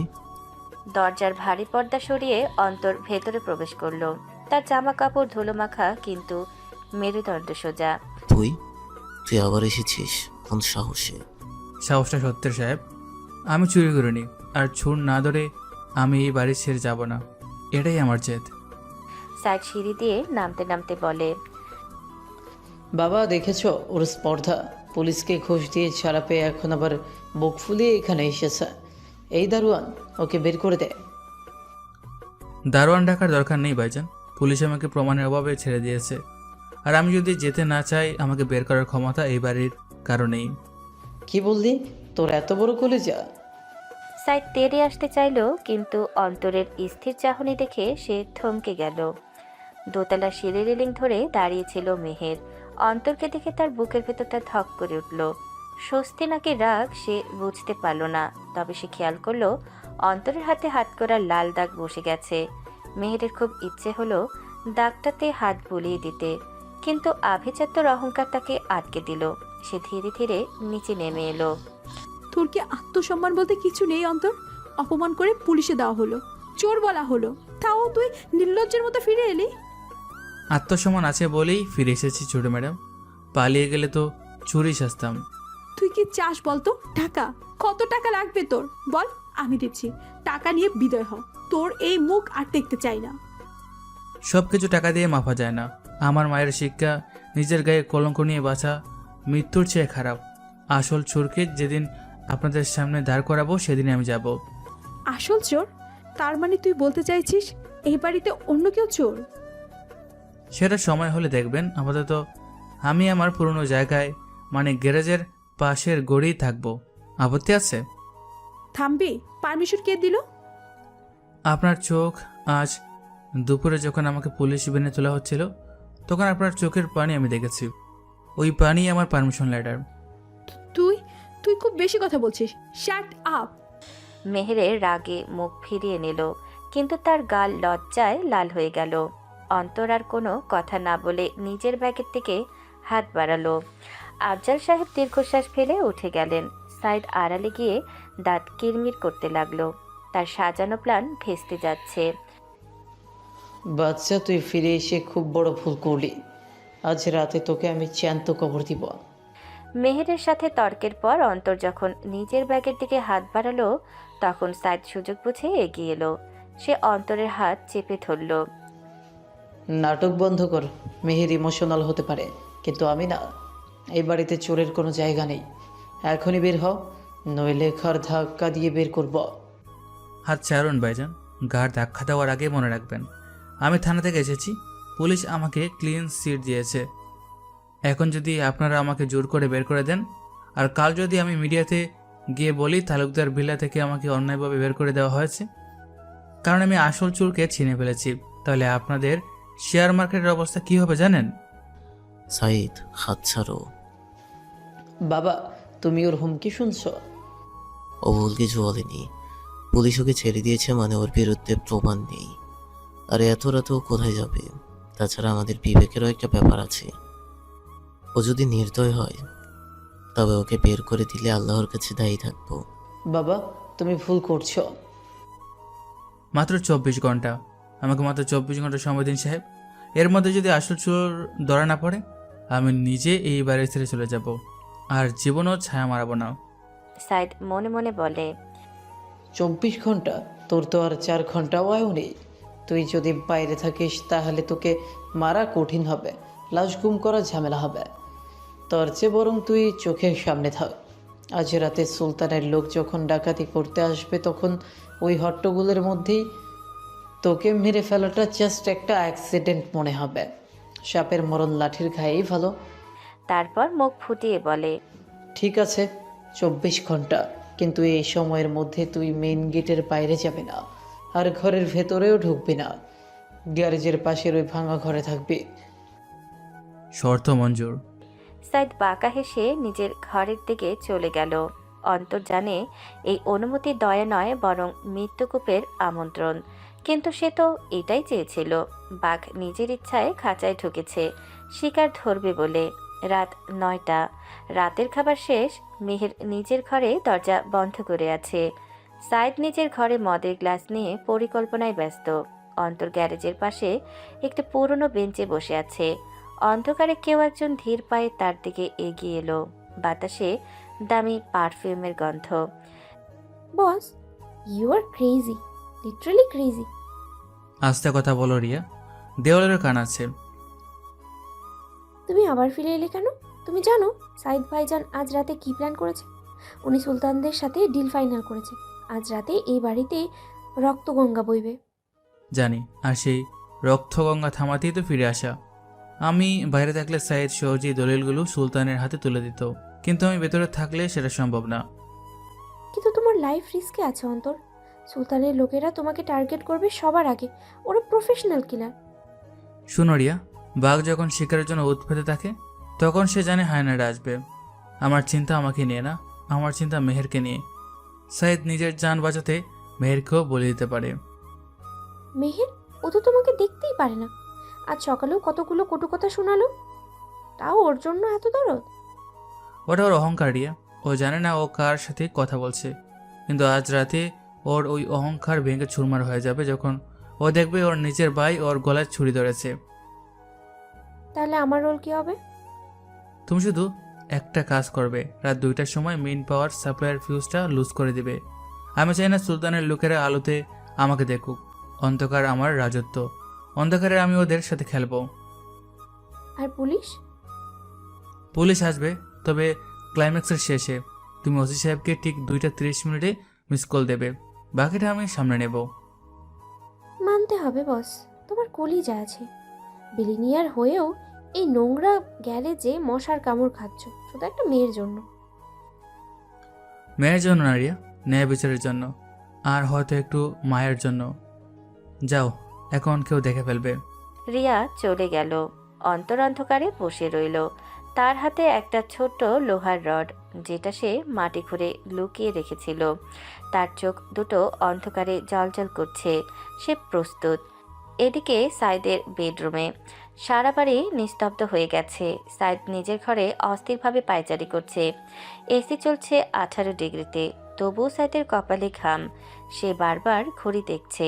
দরজার ভারী পর্দা সরিয়ে অন্তর ভেতরে প্রবেশ করলো। তার জামা কাপড় ধুলো মাখা, কিন্তু মেরুদণ্ড সোজা। তুই তুই আবার এসেছিস? কোন সাহসে? সাহসটা সত্যের সাহেব, আমি চুরি করিনি, আর ছুর না ধরে আমি এই বাড়ি ছেড়ে যাব না, এটাই আমার জেদ। সাইড সিঁড়ি দিয়ে নামতে নামতে বলে, বাবা দেখেছ ওর স্পর্ধা, পুলিশকে ঘুষ দিয়ে ছাড়া পেয়ে এখন আবার বুক ফুলিয়ে এখানে এসেছে। এই দারোয়ান, ওকে বের করে দে। দারোয়ান ডাকার দরকার নেই ভাইজান, পুলিশ আমাকে প্রমাণের অভাবে ছেড়ে দিয়েছে। আর আমি যদি যেতে না চাই, আমাকে বের করার ক্ষমতা এই বাড়ির কারণেই। কি বললি? তোর এত বড় কলেজা? সাইড তেড়ে আসতে চাইল, কিন্তু অন্তরের স্থির চাহনি দেখে সে থমকে গেল। দোতলা সিঁড়ি রেলিং ধরে দাঁড়িয়েছিল মেহের। অন্তরকে দেখে তার বুকের ভেতরটা ধক করে উঠল। স্বস্তি নাকি রাগ সে বুঝতে পারল না, তবে সে খেয়াল করলো অন্তরের হাতে হাত করা লাল দাগ বসে গেছে। মেহেরের খুব ইচ্ছে হলো দাগটাতে হাত বুলিয়ে দিতে, কিন্তু আভিজাত্যর অহংকার তাকে আটকে দিল। সে ধীরে ধীরে নিচে নেমে এলো। তোর কি আত্মসম্মান বলতে কিছু নেই অন্তর? অপমান করে পুলিশে দেওয়া হলো, চোর বলা হলো, তাও তুই নির্লজ্জের মতো ফিরে এলি। আত্মসম্মান আছে বলেই ফিরে এসেছি ছোট ম্যাডাম, পালিয়ে গেলে তো চুরি সাজতাম। তুই কি চাস বলতো? টাকা? কত টাকা লাগবে তোর বল, আমি দিচ্ছি। টাকা নিয়ে বিদায় হ, তোর এই মুখ আর দেখতে চাই না। সব কিছু টাকা দিয়ে মাপা যায় না। আমার মায়ের শিক্ষা, নিজের গায়ে কলঙ্ক নিয়ে বাঁচা মৃত্যুর চেয়ে খারাপ। আসল চোরকে যেদিন আপনাদের সামনে দাঁড় করাবো সেদিনই আমি যাব। আসল চোর? তার মানে তুই বলতে চাইছিস এই বাড়িতে অন্য কেউ চোর? সেটা সময় হলে দেখবেন। আপাতত আমি আমার পুরনো জায়গায়, মানে গ্যারেজের পাশের গড়েই থাকবো। আপত্তি আছে? থামবি? পারমিশন কে দিল? আপনার চোখ আজ দুপুরে যখন আমাকে পুলিশ ভ্যানে তোলা হচ্ছিল, তখন আপনার চোখের পানি আমি দেখেছি। ওই পানি আমার পারমিশন লেটার। তুই তুই খুব বেশি কথা বলছিস। Shut up. মেহেরের রাগে মুখ ফিরিয়ে নিল, কিন্তু তার গাল লজ্জায় লাল হয়ে গেল। অন্তর আর কোনো কথা না বলে নিজের ব্যাগের থেকে হাত বাড়ালো। আফজাল সাহেব দীর্ঘশ্বাস ফেলে উঠে গেলেন। সাইদ আড়ালে গিয়ে দাঁত কিরমির করতে লাগলো। তার সাজানো প্ল্যান ভেস্তে যাচ্ছে। বাচ্চা, তুই ফিরে এসে খুব বড় ভুল করলি। আজ রাতে তোকে আমি চ্যান্ত কবর দিব। মেহেরের সাথে তর্কের পর অন্তর যখন নিজের ব্যাগের দিকে হাত বাড়ালো, তখন সাইদ সুযোগ বুঝে এগিয়ে এলো। সে অন্তরের হাত চেপে ধরল। নাটক বন্ধ কর। মেহের ইমোশনাল হতে পারে, কিন্তু আমি না। এই বাড়িতে চোরের কোনো জায়গা নেই। এখনই বের হ, নইলে ঘর ধাক্কা দিয়ে বের করব। হাত ছাড়ুন ভাইজান, ঘাড় ধাক্কা দেওয়ার আগে মনে রাখবেন আমি থানা থেকে এসেছি। পুলিশ আমাকে ক্লিন সিট দিয়েছে। এখন যদি আপনারা আমাকে জোর করে বের করে দেন, আর কাল যদি আমি মিডিয়াতে গিয়ে বলি তালুকদার ভিলা থেকে আমাকে অন্যায়ভাবে বের করে দেওয়া হয়েছে, কারণ আমি আসল চোরকে চিনে ফেলেছি, তাহলে আপনাদের শেয়ার মার্কেটের অবস্থা কী হবে জানেন? সাইদ, হাত ছাড়ো। বাবা, তুমি ওর হুমকি শুনছ? ও ভুল কিছু বলেনি। পুলিশ ওকে ছেড়ে দিয়েছে মানে ওর বিরুদ্ধে প্রমাণ নেই। আর এত রাতে ও কোথায় যাবে? তাছাড়া আমাদের বিবেকেরও একটা ব্যাপার আছে। ও যদি নির্দয় হয় তবে ওকে বের করে দিলে আল্লাহর কাছে দায়ী থাকবো। বাবা, তুমি ভুল করছো। মাত্র 24 ঘন্টা, আমাকে মাত্র 24 ঘন্টা সময় দিন সাহেব। এর মধ্যে যদি আসল চোর ধরা না পড়ে, আমি নিজে এই বাড়ি ছেড়ে চলে যাব, আর জীবনও ছায়া মারাবো না। সাইদ মনে মনে বলে, 24 ঘন্টা? তোর তো আর 4 ঘন্টাও আয়ও নেই। তুই যদি বাইরে থাকিস তাহলে তোকে মারা কঠিন হবে, লাশ গুম করা ঝামেলা হবে। তোর চেয়ে বরং তুই চোখের সামনে থাক। আজ রাতে সুলতানের লোক যখন ডাকাতি করতে আসবে, তখন ওই হট্টগোলের মধ্যেই তোকে মেরে ফেলাটা জাস্ট একটা অ্যাক্সিডেন্ট মনে হবে। সাপের মরণ লাঠির ঘায়েই ভালো। তারপর মুখ ফুটিয়ে বলে, ঠিক আছে, 24 ঘন্টা, কিন্তু এই সময়ের মধ্যে তুই মেইন গেটের বাইরে যাবে না, আর ঘরের ভেতরেও ঢুকবি না। গ্যারেজের পাশের ওই ভাঙা ঘরে থাকবি। শর্ত মঞ্জুর। সাইদ বাঁকা হেসে নিজের ঘরের দিকে চলে গেল। অন্তর জানে এই অনুমতি দয়া নয়, বরং মৃত্যুকূপের আমন্ত্রণ। কিন্তু সে তো এটাই চেয়েছিল। বাঘ নিজের ইচ্ছায় খাঁচায় ঢুকেছে, শিকার ধরবে বলে। রাত 9টা, রাতের খাবার শেষ। মেহের নিজের ঘরে দরজা বন্ধ করে আছে। সাইদ নিজের ঘরে মদের গ্লাস নিয়ে পরিকল্পনায় ব্যস্ত। অন্তর গ্যারেজের পাশে একটি পুরনো বেঞ্চে বসে আছে। অন্ধকারে কেউ একজন ধীর পায়ে তার দিকে এগিয়ে এলো। বাতাসে দামি পারফিউমের গন্ধ। Boss, you are crazy, literally crazy. আস্তে কথা বলো রিয়া, দেওয়ালেরও কান আছে। তুমি আবার ফিরে এলে কেন? তুমি জানো সাইদ ভাইজান আজ রাতে কি প্ল্যান করেছে? উনি সুলতানদের সাথে ডিল ফাইনাল করেছে। আজ রাতে এই বাড়িতে রক্তগঙ্গা বইবে। জানি, আর সেই রক্তগঙ্গা থামাতেই তো ফিরে আসা। আমি বাইরে থাকলে সাইদ সহজেই দলিলগুলো সুলতানের হাতে তুলে দিত, কিন্তু আমি ভেতরে থাকলে সেটা সম্ভব না। কিন্তু তোমার লাইফ রিস্কে আছে অন্তর। সুলতানের লোকেরা তোমাকে টার্গেট করবে সবার আগে। ওরা প্রফেশনাল কিলার। শুনো রিয়া, বাঘ যখন শিকারের জন্য উৎপেতে থাকে, তখন সে জানে হায়নারা আসবে। আমার চিন্তা আমাকে নিয়ে না, আমার চিন্তা মেহেরকে নিয়ে। সাইদ নিজের জান বাঁচাতে মেহেরকেও বলে দিতে পারে। মেহের, ও তো তোমাকে দেখতেই পারে না। আজ সকালেও কতগুলো কটু কথা শোনালো, তাও ওর জন্য এত দরদ। ওটা ওর অহংকার রিয়া, ও জানে না ও কার সাথে কথা বলছে। কিন্তু আজ রাতে ওর ওই অহংকার ভেঙে চুরমার হয়ে যাবে যখন ও দেখবে ওর নিজের ভাই ওর গলায় ছুরি ধরেছে। তাহলে আমার রোল কি হবে? তুমি শুধু একটা কাজ করবে, রাত 2টার সময় মেইন পাওয়ার সাপ্লাইয়ের ফিউজটা লুজ করে দিবে। আমি চাই না সুলতানের লোকেরা আলোতে আমাকে দেখুক। অন্ধকার আমার রাজত্ব, অন্ধকারে আমি ওদের সাথে খেলবো। আর পুলিশ? পুলিশ আসবে, তবে ক্লাইম্যাক্সের শেষে। তুমি ওসি সাহেবকে ঠিক 2:30 মিস কল দেবে, বাকিটা আমি সামনে নেব। মানতে হবে বস, তোমার কলিজা আছে। বিলিনিয়ার হয়েও এই নোংরা গ্যারেজে মশার কামড় খাচ্ছ শুধু একটা মেয়ের জন্য। মেয়ের জন্য না রিয়া, ন্যায় বিচারের জন্য, আর হয়তো একটু মায়ের জন্য। যাও, এখন কেউ দেখে ফেলবে। রিয়া চলে গেল। অন্তর অন্ধকারে বসে রইল। তার হাতে একটা ছোট্ট লোহার রড, যেটা সে মাটি খুঁড়ে লুকিয়ে রেখেছিল। তার চোখ দুটো অন্ধকারে জ্বলজ্বল করছে। সে প্রস্তুত। এদিকে সাইদের বেডরুমে সারা বাড়ি নিস্তব্ধ হয়ে গেছে। সাইদ নিজের ঘরে অস্থিরভাবে পায়চারি করছে। এসি চলছে 18 ডিগ্রিতে, তবুও সাইদের কপালে ঘাম। সে বারবার ঘড়ি দেখছে।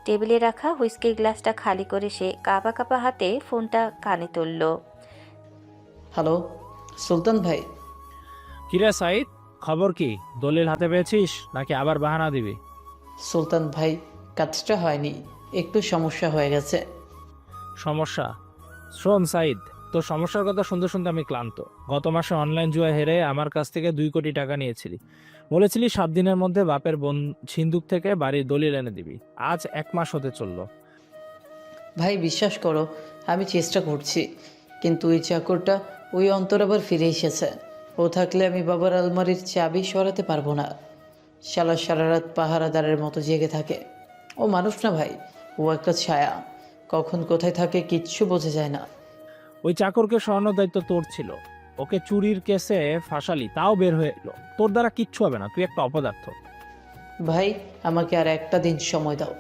টেবিলে রাখা হুইস্কির গ্লাসটা খালি করে সে কাঁপা কাঁপা হাতে ফোনটা কানে তুলল। হ্যালো সুলতান ভাই। কিরে সাইদ, খবর কি? দলিল হাতে পেয়েছিস নাকি আবার বাহানা দিবি? সুলতান ভাই, কাজটা হয়নি, একটু সমস্যা হয়ে গেছে। সমস্যা? শোন সাইদ, তোর সমস্যার কথা শুনতে শুনতে আমি ক্লান্ত। গত মাসে অনলাইন জুয়া হেরে আমার কাছ থেকে 2 কোটি টাকা নিয়েছিলি। বলেছিলি 7 দিনের মধ্যে বাপের সিন্দুক থেকে বাড়ির দলিল এনে দিবি। আজ 1 মাস হতে চললো। ভাই বিশ্বাস করো, আমি চেষ্টা করছি, কিন্তু ওই চাকরটা ওই অন্তর আবার ফিরে এসেছে। ও থাকলে আমি বাবার আলমারির চাবি সরাতে পারবো না। শালা সারা রাত পাহারাদারের মতো জেগে থাকে। ও মানুষ না ভাই, ও একটা ছায়া, কখন কোথায় থাকে কিচ্ছু বোঝা যায় না। ওই চাকরকে সরানোর দায়িত্ব তোর ছিল। ওকে চুরির কেসে ফাঁসালি, তাও বের হয়ে এলো। তোর দ্বারা কিচ্ছু হবে না, তুই একটা অপদার্থ। ভাই আমাকে আর একটা দিন সময় দাও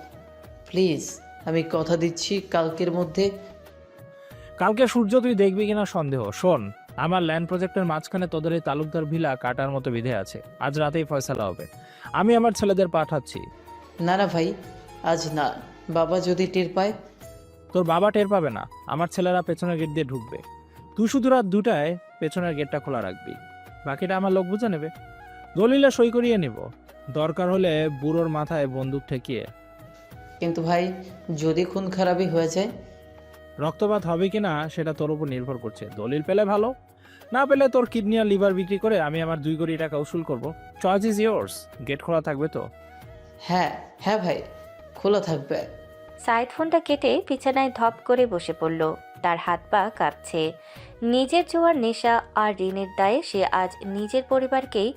প্লিজ, আমি কথা দিচ্ছি কালকের মধ্যে। কালকে সূর্য তুই দেখবি কিনা সন্দেহ। শোন, আমার ল্যান্ড প্রজেক্টের মাঝখানে তোদের এই তালুকদার ভিলা কাটার মতো বিধে আছে। আজ রাতেই ফয়সালা হবে। আমি আমার ছেলেদের পাঠাচ্ছি। না না ভাই, আজ না, বাবা যদি টের পায়। তোর বাবা টের পাবে না, আমার ছেলেরা পেছনের গেট দিয়ে ঢুকবে। তুই শুধু রাত 2টায় পেছনের গেটটা খোলা রাখবি, বাকিটা আমার লোক বুঝে নেবে। দলিলে সই করিয়ে নিব, দরকার হলে বুড়োর মাথায় বন্দুক ঠেকিয়ে। কিন্তু ভাই যদি খুন খারাপই হয়ে যায়? রক্তপাত হবে কিনা সেটা তোর উপর নির্ভর করছে। দলিল পেলে ভালো, না পেলে তোর কিডনি আর লিভার বিক্রি করে আমি আমার 2 কোটি টাকা উসুল করব। Choice is yours. গেট খোলা থাকবে তো? হ্যাঁ হ্যাঁ ভাই, খোলা থাকবে। সাইদ ফোনটা কেটে বিছানায় ধপ করে বসে পড়ল। তার হাত পা কাঁপছে। নিজের জোয়ার নেশা আর ঋণের দায়ে সে আজ নিজের পরিবারকেই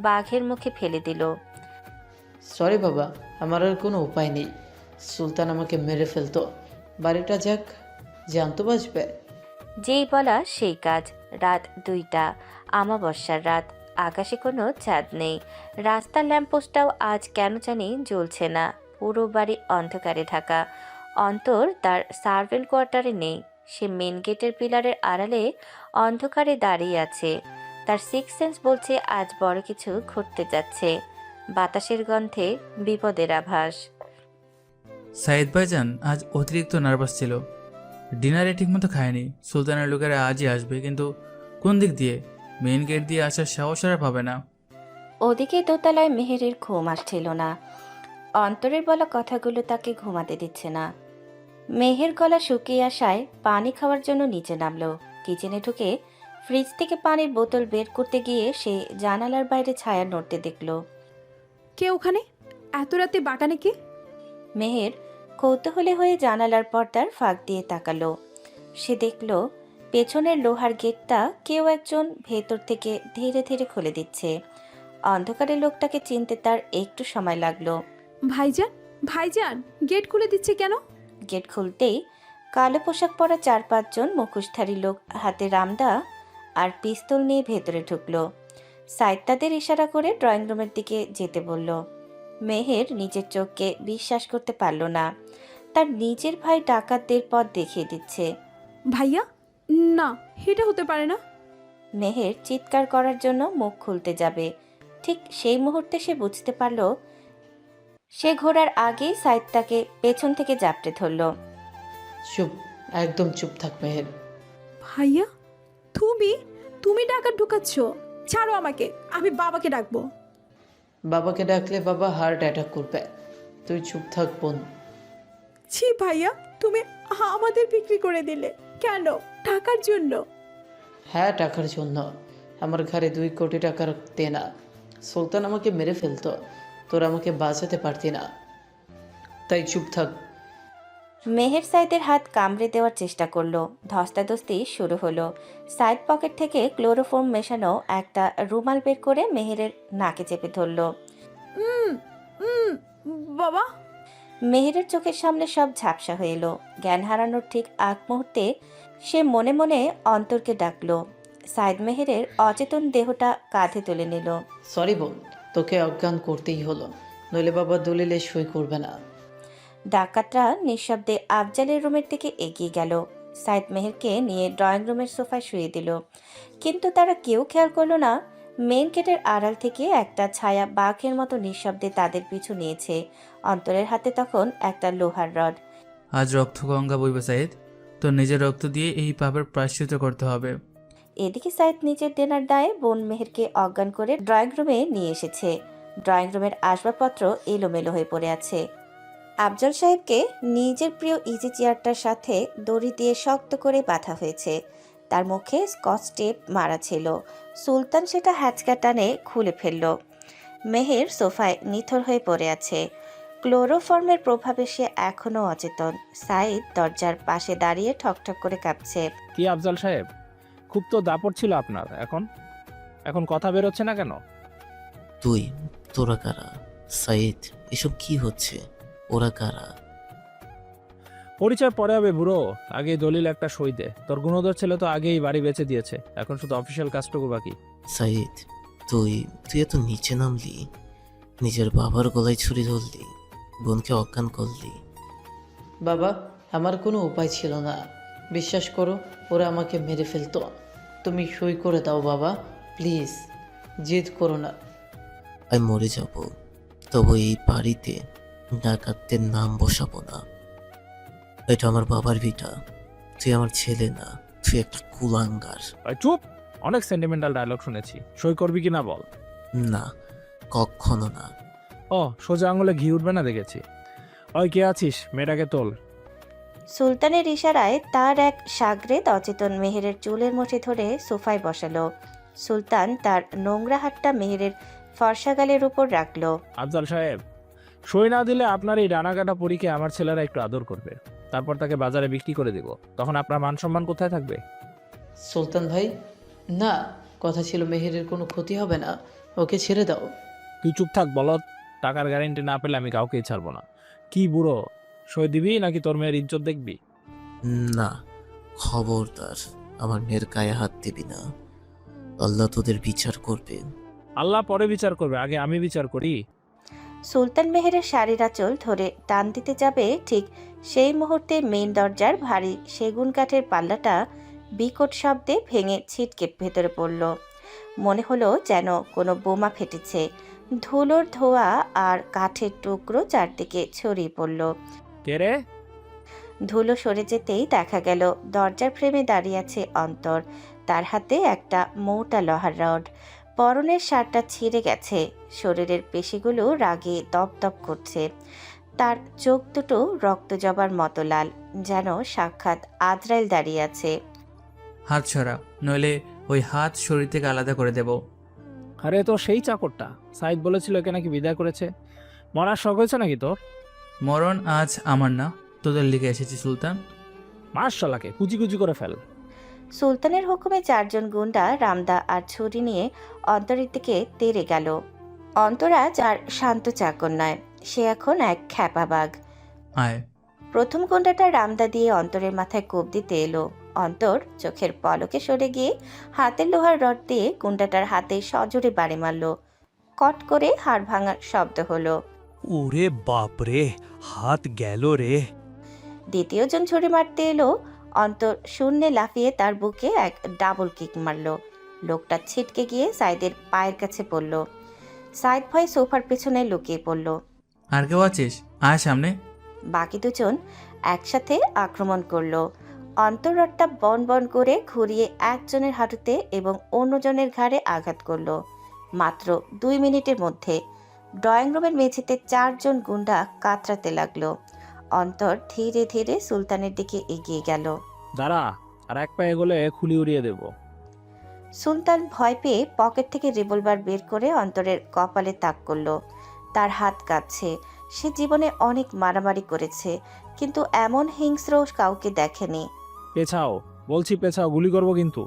বাঘের মুখে ফেলে দিল। সরি বাবা, আমার আর কোনো উপায় নেই। সুলতান আমাকে মেরে ফেলতো, বাড়িটা যাক, জানতো বাঁচবে। যেই বলা সেই কাজ। রাত 2টা, আমাবস্যার রাত। আকাশে কোনো চাঁদ নেই। রাস্তার ল্যাম্পপোস্টটাও আজ কেন জানি জ্বলছে না। পুরো বাড়ি অন্ধকারে ঢাকা। অন্তর তার সার্ভেন্ট কোয়ার্টারে নেই। সে মেন গেটের পিলারের আড়ালে অন্ধকারে দাঁড়িয়ে আছে। তার সিক্স সেন্স বলছে আজ বড় কিছু ঘটতে যাচ্ছে। বাতাসের গন্ধে বিপদের আভাস। সাইদ ভাইজান আজ অতিরিক্ত নার্ভাস ছিল। ডিনারে ঠিকমতো খায়নি। সুলতানের লোকেরা আজই আসবে, কিন্তু কোন দিক দিয়ে? মেইন গেট দিয়ে আসার সাহস আর পাবে না। ওদিকে দোতলায় মেহেরের ঘুম আসছিল না। অন্তরের বলা কথাগুলো তাকে ঘুমাতে দিচ্ছে না। মেহের গলা শুকিয়ে আসায় পানি খাওয়ার জন্য নিচে নামলো। কিচেনে ঢুকে ফ্রিজ থেকে পানির বোতল বের করতে গিয়ে সে জানালার বাইরে ছায়া নড়তে দেখল। কে ওখানে? এত রাতে বাগানে কে? মেহের কৌতূহলী হয়ে জানালার পর্দার ফাঁক দিয়ে তাকালো। সে দেখল পেছনের লোহার গেটটা কেউ একজন ভেতর থেকে ধীরে ধীরে খুলে দিচ্ছে। অন্ধকারে লোকটাকে চিনতে তার একটু সময় লাগলো। ভাইজান, ভাইজান, গেট খুলে দিচ্ছে কেন? গেট খুলতেই কালো পোশাক পরা 4-5 জন মুখোশধারী লোক হাতে রামদা আর পিস্তল নিয়ে ভেতরে ঢুকলো। সাইদ তাদের ইশারা করে ড্রয়িং রুমের দিকে যেতে বলল। মেহের নিজের চোখকে বিশ্বাস করতে পারল না। তার নিজের ভাই ডাকাতদের পথ দেখিয়ে দিচ্ছে। ভাইয়া, না, এটা হতে পারে না। মেহের চিৎকার করার জন্য মুখ খুলতে যাবে, ঠিক সেই মুহূর্তে সে বুঝতে পারল সে ঘোরার আগেই সাইদ তাকে পেছন থেকে জাপটে ধরল। চুপ, একদম চুপ থাক মেহের। ভাইয়া, তুমি ডাকাত ঢুকাচ্ছ? ছাড়ো আমাকে, আমি বাবাকে ডাকবো। বাবাকে ডাকলে বাবা হার্ট অ্যাটাক করবে। তুই চুপ থাক বোন। ছি ভাইয়া, তুমি আমাদের বিক্রি করে দিলে কেন? টাকার জন্য? হ্যাঁ টাকার জন্য। আমার ঘরে 2 কোটি টাকার দেনা। সুলতান আমাকে মেরে ফেলতো, তোর আমাকে বাঁচাতে পারতি না, তাই চুপ থাক। মেহের সাইদের হাত কামড়ে দেওয়ার চেষ্টা করলো। ধস্তাধস্তি শুরু হলো। সাইদ পকেট থেকে ক্লোরোফর্ম মেশানো একটা রুমাল বের করে মেহেরের নাকে চেপে ধরল। বাবা। মেহেরের চোখের সামনে সব ঝাপসা হয়ে এলো। জ্ঞান হারানোর ঠিক আগ মুহূর্তে সে মনে মনে অন্তরকে ডাকলো। সাইদ মেহেরের অচেতন দেহটা কাঁধে তুলে নিল। সরি বোন, তোকে অজ্ঞান করতেই হলো, নইলে বাবা দলিলে সই করবে না। ডাকাতরা নিঃশব্দে আফজালের রুমের দিকে এগিয়ে গেল। সাইদ মেহেরকে নিয়ে ড্রয়িং রুমের সোফায় শুয়ে দিল, কিন্তু তারা কেউ খেয়াল করলো না মেন গেটের আড়াল থেকে একটা ছায়া বাঘের মতো নিঃশব্দে তাদের পিছু নিয়েছে। অন্তরের হাতে তখন একটা লোহার রড। আজ রক্তগঙ্গা বইবে সাইদ, তোর নিজের রক্ত দিয়ে এই পাপের প্রায়শ্চিত্ত করতে হবে। এদিকে সাইদ নিজের দেনার দায়ে বোন মেহেরকে অজ্ঞান করে ড্রয়িং রুমে নিয়ে এসেছে। ড্রয়িং রুমের আসবাবপত্র এলোমেলো হয়ে পড়ে আছে। আফজল সাহেবকে নিজের প্রিয় ইজি চেয়ারটার সাথে দড়ি দিয়ে শক্ত করে বাঁধা হয়েছে। তার মুখে স্কচ টেপ মারা ছিল। সুলতান সেটা হ্যাচকা টানে খুলে ফেলল। মেহের সোফায় নিথর হয়ে পড়ে আছে। ক্লোরোফর্মের প্রভাবে সে এখনও অচেতন। সাইদ দরজার পাশে দাঁড়িয়ে ঠকঠক করে কাঁপছে। কি আফজাল সাহেব, খুব তো দাপট ছিল আপনার। এখন এখন কথা বেরোচ্ছে না কেন? তোরা কারা সাইদ? এসব কি হচ্ছে? ওরা কারা? পরিচয় পরে হবে বুড়ো, আগে দলিল একটা সই দে। তোর গুণধর ছেলে তো আগেই বাড়ি বেচে দিয়েছে, এখন শুধু অফিসিয়াল কাজটুকু বাকি। সাইদ, তুই এত নিচে নামলি? নিজের বাবার গলায় ছুরি ধরলি, বোনকে অজ্ঞান করলি। বাবা, আমার কোনো উপায় ছিল না। বিশ্বাস করো, ওরা আমাকে মেরে ফেলতো। তুমি সই করে দাও বাবা, প্লিজ। জিদ করো না। আমি মরে যাব, তবু এই বাড়িতে ডাকাতদের নাম বসাবো না। এটা আমার বাবার ভিটা। তুই আমার ছেলে না, তুই একটা কুলাঙ্গার। চুপ, অনেক সেন্টিমেন্টাল ডায়লগ শুনেছি। সই করবি কিনা বল। না, কখনো না। ও, সোজা আঙুলে ঘি উঠবে না দেখেছি। ওই কে আছিস, মেয়েটাকে তোল। সুলতানের ইশারায় তার এক সাগরেদ অচেতন মেহেরের চুলের মুঠি ধরে সোফায় বসালো। সুলতান তার নোংরা হাতটা মেহেরের ফর্সা গালের উপর রাখলো। আফজাল সাহেব, সই না দিলে আপনার এই ডানাকাটা পরীকে আমার ছেলেরা একটু আদর করবে, তারপর তাকে বাজারে বিক্রি করে দিব। তখন আপনার মান সম্মান কোথায় থাকবে? সুলতান ভাই, না, কথা ছিল মেহেরের কোনো ক্ষতি হবে না, ওকে ছেড়ে দাও। তুই চুপ থাক বলত। টাকার গ্যারেন্টি না পেলে আমি কাউকেই ছাড়বো না। কি বুড়ো, সই দিবি নাকি তোর মেয়ের ইজ্জত দেখবি? না, খবরদার আমার মেয়ের গায়ে হাত দিবি না। আল্লাহ তোদের বিচার করবে। আল্লাহ পরে বিচার করবে, আগে আমি বিচার করি। সুলতান মেহেরের শাড়ির আঁচল ধরে টান দিতে যাবে, ঠিক সেই মুহূর্তে মেইন দরজার ভারী সেগুন কাঠের পাল্লাটা বিকট শব্দে ভেঙে ছিটকে ভেতরে পড়ল। মনে হলো যেন কোনো বোমা ফেটেছে। ধুলোর ধোঁয়া আর কাঠের টুকরো চারদিকে ছড়িয়ে পড়ল। কে রে? ধুলো সরে যেতেই দেখা গেল দরজার ফ্রেমে দাঁড়িয়ে আছে অন্তর। তার হাতে একটা মোটা লোহার রড। পরনের শার্টটা ছিঁড়ে গেছে, শরীরের পেশিগুলো রাগে দপদপ করছে। তার চোখ দুটো রক্ত জবার মতো লাল, যেন সাক্ষাৎ আজরাইল দাঁড়িয়ে আছে। হাত ছড়া, নইলে ওই হাত শরীর থেকে আলাদা করে দেব। আরে তো সেই চাকরটা সাইদ বলেছিল একে নাকি বিদায় করেছে। মরার শখ হয়েছে নাকি তোর? মরণ আজ আমার না, তোদের লিগে এসেছি সুলতান। মার্শালাকে কুচি কুচি করে ফেল। সুলতানের হুকুমে চারজন গুন্ডা রামদা আর ছুরি নিয়ে অন্তরের দিকে তেড়ে গেল। অন্তরা যার শান্ত চাকর নয়, সে এখন এক খ্যাপা বাঘ। আয়। প্রথম গুন্ডাটা রামদা দিয়ে অন্তরের মাথায় কোপ দিতে এলো। অন্তর চোখের পলকে সরে গিয়ে হাতের লোহার রড দিয়ে গুন্ডাটার হাতে সজোরে বাড়ি মারল। কট করে হাড় ভাঙার শব্দ হলো। ওরে বাপরে, হাত গেল রে। দ্বিতীয়জন ছুরি মারতে এলো। অন্তর শূন্যে লাফিয়ে তার বুকে এক ডাবল কিক মারল। লোকটা ছিটকে গিয়ে সাইদের পায়ের কাছে পড়ল। সাইদ ভয় সোফার পেছনে লুকিয়ে পড়ল। আর কেউ আছিস? আয় সামনে। বাকি দুজন একসাথে আক্রমণ করলো। অন্তরটা বন বন করে ঘুরিয়ে একজনের হাঁটুতে এবং অন্যজনের ঘাড়ে আঘাত করলো। মাত্র 2 মিনিটের মধ্যে ড্রয়িং রুমের মেঝেতে 4 জন গুন্ডা কাতরাতে লাগলো। অন্তর ধীরে ধীরে সুলতানের দিকে এগিয়ে গেল। দাঁড়া, আর এক পা এগোলে খুলি উড়িয়ে দেব। সুলতান ভয় পেয়ে পকেট থেকে রিভলভার বের করে অন্তরের কপালে তাক করলো। তার হাত কাঁপছে। সে জীবনে অনেক মারামারি করেছে, কিন্তু এমন হিংস্র কাউকে দেখেনি। পেছাও বলছি, পেছাও, গুলি করবো কিন্তু।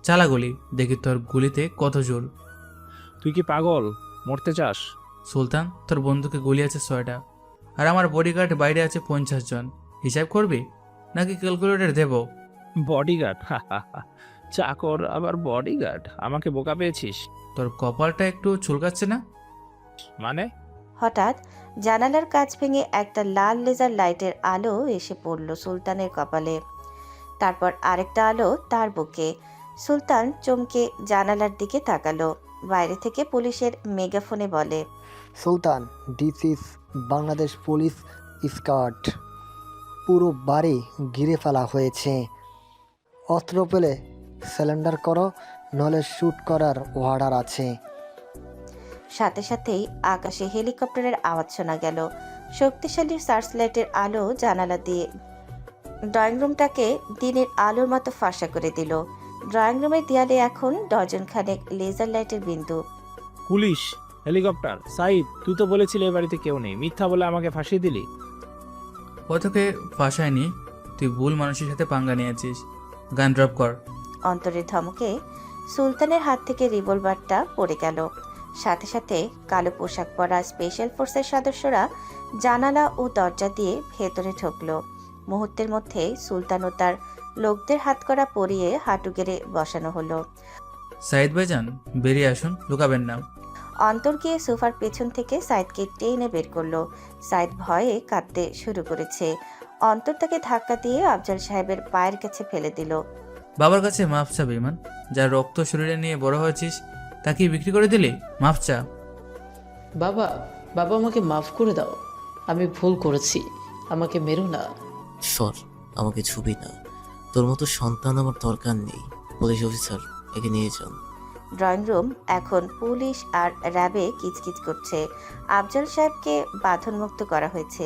চালা গুলি, দেখি তোর গুলিতে কত জোর। তুই কি পাগল? মরতে চাস? সুলতান, তোর বন্ধুকে গুলি আছে 6টা, আর আমার বডিগার্ড বাইরে আছে 50 জন। হিসাব করবি নাকি ক্যালকুলেটর দেব? বডিগার্ড? চাকর আবার বডিগার্ড? আমাকে বোকা পেয়েছিস? তোর কপালটা একটু চুলকাচ্ছে না? মানে হঠাৎ জানালার কাঁচ ভেঙে একটা লাল লেজার লাইটের আলো এসে পড়ল সুলতানের কপালে, তারপর আরেকটা আলো তার বুকে। সুলতান চমকে জানালার দিকে তাকালো। বাইরে থেকে পুলিশের মেগাফোনে বলে, Sultan, this is Bangladesh police squad. পুরো বাড়ি ঘিরে ফেলা হয়েছে। অস্ত্র পেলে সিলিন্ডার করো, নলে শ্যুট করার অর্ডার আছে। সাথে সাথেই আকাশে হেলিকপ্টারের আওয়াজ শোনা গেল। শক্তিশালী সার্চ লাইটের আলো জানালা দিয়ে ড্রয়িং রুমটাকে দিনের আলোর মতো ফাঁসা করে দিল। ড্রয়িং রুমের দেয়ালে এখন ডজন খানেক লেজার লাইটের বিন্দু। Police, helicopter. সাইদ, তুই তো বলেছিলি এ বাড়িতে কেউ নেই, মিথ্যা বলে আমাকে ফাঁসিয়ে দিলি। ও তোকে ফাঁসায়নি, তুই ভুল মানুষের সাথে পাঙ্গা নিয়েছিস। গান ড্রপ কর। অন্তরের ধমকে সুলতানের হাত থেকে রিভলভারটা পড়ে গেল। সাথে সাথে কালো পোশাক পরা স্পেশাল ফোর্সের সদস্যরা জানালা ও দরজা দিয়ে ভেতরে ঢুকলো। মুহূর্তের মধ্যে সুলতান ও তার লোকদের হাতকড়া পরিয়ে হাঁটু গেড়ে বসানো হলো। সাইদ ভাইজান, বেরিয়ে আসুন, লুকাবেন না। অন্তর গিয়ে সোফার পেছন থেকে সাইদকে টেনে বের করলো। সাইদ ভয়ে কাঁদতে শুরু করেছে। অন্তর তাকে ধাক্কা দিয়ে আফজাল সাহেবের পায়ের কাছে ফেলে দিল। বাবার কাছে মাফ চা বেঈমান, যার রক্ত শরীরে নিয়ে বড় হয়েছিস তাকে বিক্রি করে দিলি, মাফ চা। বাবা, বাবা আমাকে মাফ করে দাও, আমি ভুল করেছি, আমাকে মেরো না। সর, আমাকে ছুবি না। তোর মতো সন্তান আমার দরকার নেই। পুলিশ অফিসার, একে নিয়ে যান। ড্রয়িং রুম এখন পুলিশ আর র্যাবে কিচকিচ করছে। আফজাল সাহেবকে বাঁধনমুক্ত করা হয়েছে।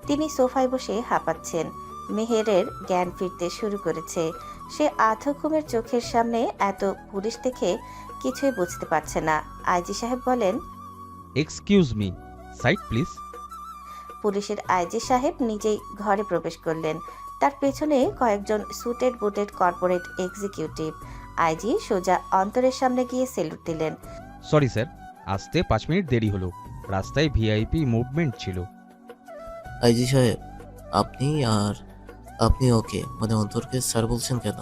তিনি সোফায় বসে হাঁপাচ্ছেন। মেহেরের জ্ঞান ফিরতে শুরু করেছে। সে আধো ঘুমের চোখের সামনে এত পুলিশ দেখে কিছুই বুঝতে পারছে না। আইজি সাহেব বলেন, এক্সকিউজ মি, সাইড প্লিজ। পুলিশের আইজি সাহেব নিজেই ঘরে প্রবেশ করলেন। তার পেছনে কয়েকজন সুটেড বুটেড কর্পোরেট এক্সিকিউটিভ। আইজি সোজা অন্তরের সামনে গিয়ে সেলুট দিলেন। সরি স্যার, আসতে 5 মিনিট দেরি হলো, রাস্তায় ভিআইপি মুভমেন্ট ছিল। আইজি সাহেব, আপনি ওকে মানে অন্তরকে স্যার বলছেন কেন?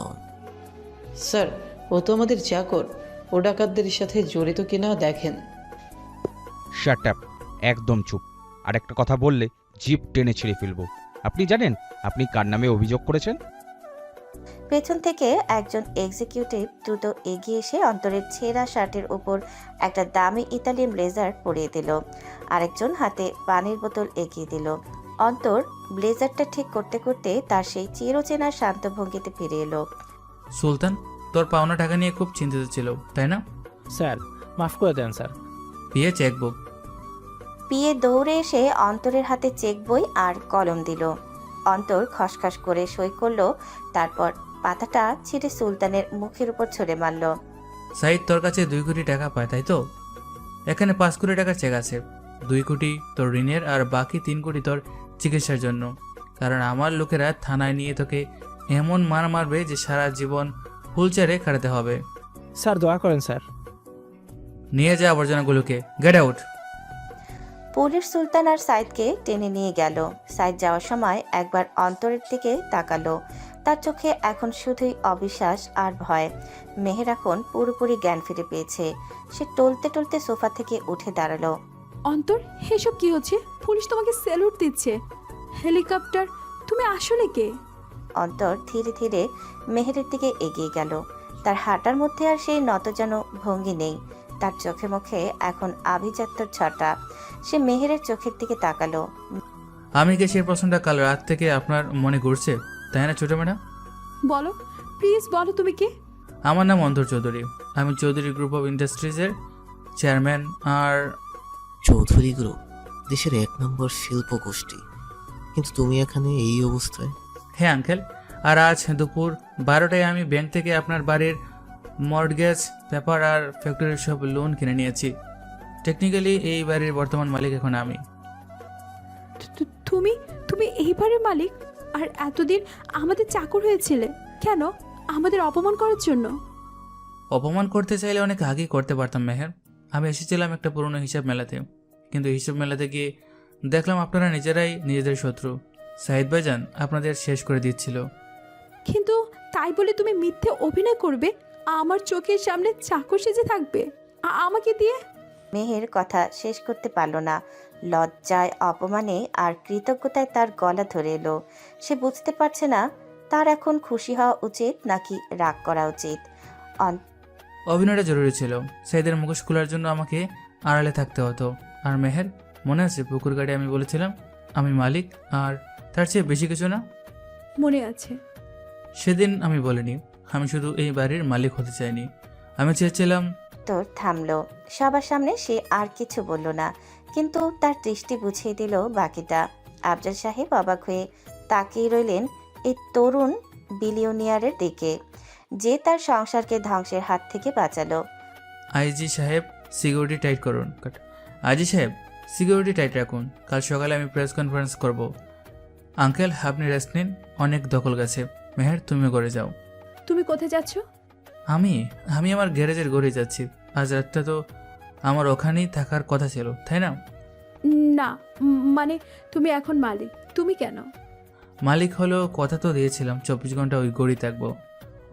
স্যার, ও তো আমাদের চাকর, ও ডাকাতদের সাথে জড়িত কিনা দেখেন। শাট আপ, একদম চুপ। আর একটা কথা বললে জিপ টেনে ছিঁড়ে ফেলবো। আপনি জানেন আপনি কার নামে অভিযোগ করেছেন? পেছন থেকে একজন এক্সিকিউটিভ দ্রুত এগিয়ে এসে অন্তরের ছেঁড়া শার্টের উপর একটা দামি ইতালিয়ান ব্লেজার পরিয়ে দিল। আরেকজন হাতে পানির বোতল এগিয়ে দিল। অন্তর ব্লেজারটা ঠিক করতে করতে তার সেই চিরচেনা শান্ত ভঙ্গিতে ফিরে এলো। সুলতান, তোর পাওনা টাকা নিয়ে খুব চিন্তিত ছিল, তাই না? স্যার, মাফ করে দেন স্যার। PA chequebook. পিয়ে দৌড়ে এসে অন্তরের হাতে চেক বই আর কলম দিল। অন্তর খসখস করে সই করলো, তারপর পাতাটা ছিঁড়ে সুলতানের মুখের উপর ছড়ে মারল। সাইদ, তোর কাছে 2 কোটি টাকা পায়, তাই তো? এখানে 5 কোটি টাকার চেক আছে। 2 কোটি তোর ঋণের আর বাকি 3 কোটি তোর চিকিৎসার জন্য। কারণ আমার লোকেরা থানায় নিয়ে তোকে এমন মার মারবে যে সারা জীবন হুলচেয়ারে কাটাতে হবে। স্যার, দোয়া করেন স্যার। নিয়ে যা আবর্জনাগুলোকে, গেট আউট। পুলিশ সুলতান আর সাইদকে টেনে নিয়ে গেল। সাইদ যাওয়ার সময় একবার অন্তরের দিকে তাকালো। তার চোখে এখন শুধুই অবিশ্বাস আর ভয়। মেহের এখন পুরোপুরি জ্ঞান ফিরে পেয়েছে। সে টলতে টলতে সোফা থেকে উঠে দাঁড়ালো। অন্তর, এসব কি হচ্ছে? পুলিশ তোমাকে স্যালুট দিচ্ছে। হেলিকপ্টার, তুমি আসলে কে? অন্তর ধীরে ধীরে মেহেরের দিকে এগিয়ে গেল। তার হাঁটার মধ্যে আর সেই নতজানো ভঙ্গি নেই। তার চোখে মুখে এখন আভিজাত্যর ছটা। সে মেহেরের চোখের দিকে তাকালো। আমি কি সেই প্রশ্নটা কাল রাত থেকে আপনার মনে ঘুরছে, তাই না ছোট ম্যাডাম? বলো, প্লিজ বলো, তুমি কে? আমার নাম অন্তর চৌধুরী। আমি চৌধুরী গ্রুপ অফ ইন্ডাস্ট্রিজের চেয়ারম্যান। আর চৌধুরী গ্রুপ দেশের 1 নম্বর শিল্প গোষ্ঠী, কিন্তু তুমি এখানে এই অবস্থায়? হ্যাঁ আঙ্কেল, আর আজ দুপুর 12টায় আমি ব্যাংক থেকে আপনার বাড়ির মর্টগেজ পেপার আর ফ্যাক্টরির সব লোন কিনে নিয়েছি। টেকনিক্যালি এই বাড়ির বর্তমান মালিক এখন আমি। তুমি এই বাড়ির মালিক? আর এতদিন আমাদের চাকর হয়েছিলে কেন? আমাদের অপমান করার জন্য? অপমান করতে চাইলে অনেক আগেই করতে পারতাম মেহের। আমি এসেছিলাম একটা পুরনো হিসাব মেলাতে, কিন্তু হিসাব মেলাতে গিয়ে দেখলাম আপনারা নিজেরাই নিজেদের শত্রু। সাইদ ভাইজান আপনাদের শেষ করে দিচ্ছিল। কিন্তু তাই বলে তুমি মিথ্যে অভিনয় করবে? আমার চোখের সামনে চাকর সেজে থাকবে আমাকে দিয়ে? মেহের কথা শেষ করতে পারল না। লজ্জায়, অপমানে আর কৃতজ্ঞতায় তার গলা ধরে এলো। সে বুঝতে পারছে না তার এখন খুশি হওয়া উচিত নাকি রাগ করা উচিত। অভিনয়টা জরুরি ছিল। সাইদের মুখোশ খোলার জন্য আমাকে আড়ালে থাকতে হতো। আর মেহের, মনে আছে পুকুর গাড়ি আমি বলেছিলাম আমি মালিক, আর তার চেয়ে বেশি কিছু না? মনে আছে। সেদিন আমি বলিনি আমি শুধু এই বাড়ির মালিক হতে চাইনি, আমি চেয়েছিলাম। তোর থামলো। সবার সামনে সে আর কিছু বলল না, কিন্তু তার দৃষ্টি বুঝিয়ে দিল বাকিটা। আফজাল সাহেব অবাক হয়ে তাকিয়ে রইলেন এই তরুণ বিলিয়নিয়ারের দিকে, যে তার সংসারকে ধ্বংসের হাত থেকে বাঁচালো। আইজি সাহেব সিকিউরিটি টাইট করুন। আইজি সাহেব সিকিউরিটি টাইট রাখুন, কাল সকালে আমি প্রেস কনফারেন্স করব। আঙ্কেল আপনি রেস্ট নিন, অনেক দখল গেছে। মেহের তুমি করে যাও। তুমি কোথায় যাচ্ছ? আমি আমি আমার গ্যারেজের ঘরে যাচ্ছি। আজ রাতটা তো আমার ওখানেই থাকার কথা ছিল, তাই না? না, মানে তুমি এখন মালিক। তুমি কেন? মালিক হলো কথা তো দিয়েছিলাম 24 ঘন্টা ওই গড়ি থাকবো।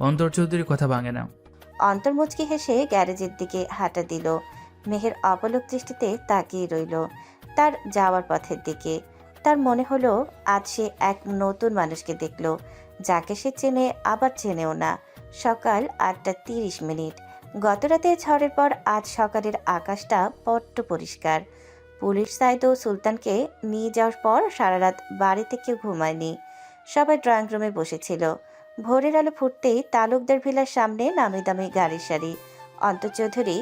অন্তর চৌধুরীর কথা ভাঙে না। অন্তর মুচকি হেসে গ্যারেজের দিকে হাঁটা দিল। মেহের অপলক দৃষ্টিতে তাকিয়ে রইল তার যাওয়ার পথের দিকে। তার মনে হলো আজ সে এক নতুন মানুষকে দেখল, যাকে সে চেনে আবার চেনেও না। সকাল 8:30। গত রাতের ঝড়ের পর আজ সকালের আকাশটা বড্ড পরিষ্কার। পুলিশ সাইদ ও সুলতানকে নিয়ে যাওয়ার পর সারা রাত বাড়িতে কেউ ঘুমায়নি। সবাই ড্রয়িং রুমে বসেছিল। ভোরের আলো ফুটতেই তালুকদার ভিলার সামনে নামি দামি গাড়ির সারি। অন্তর চৌধুরী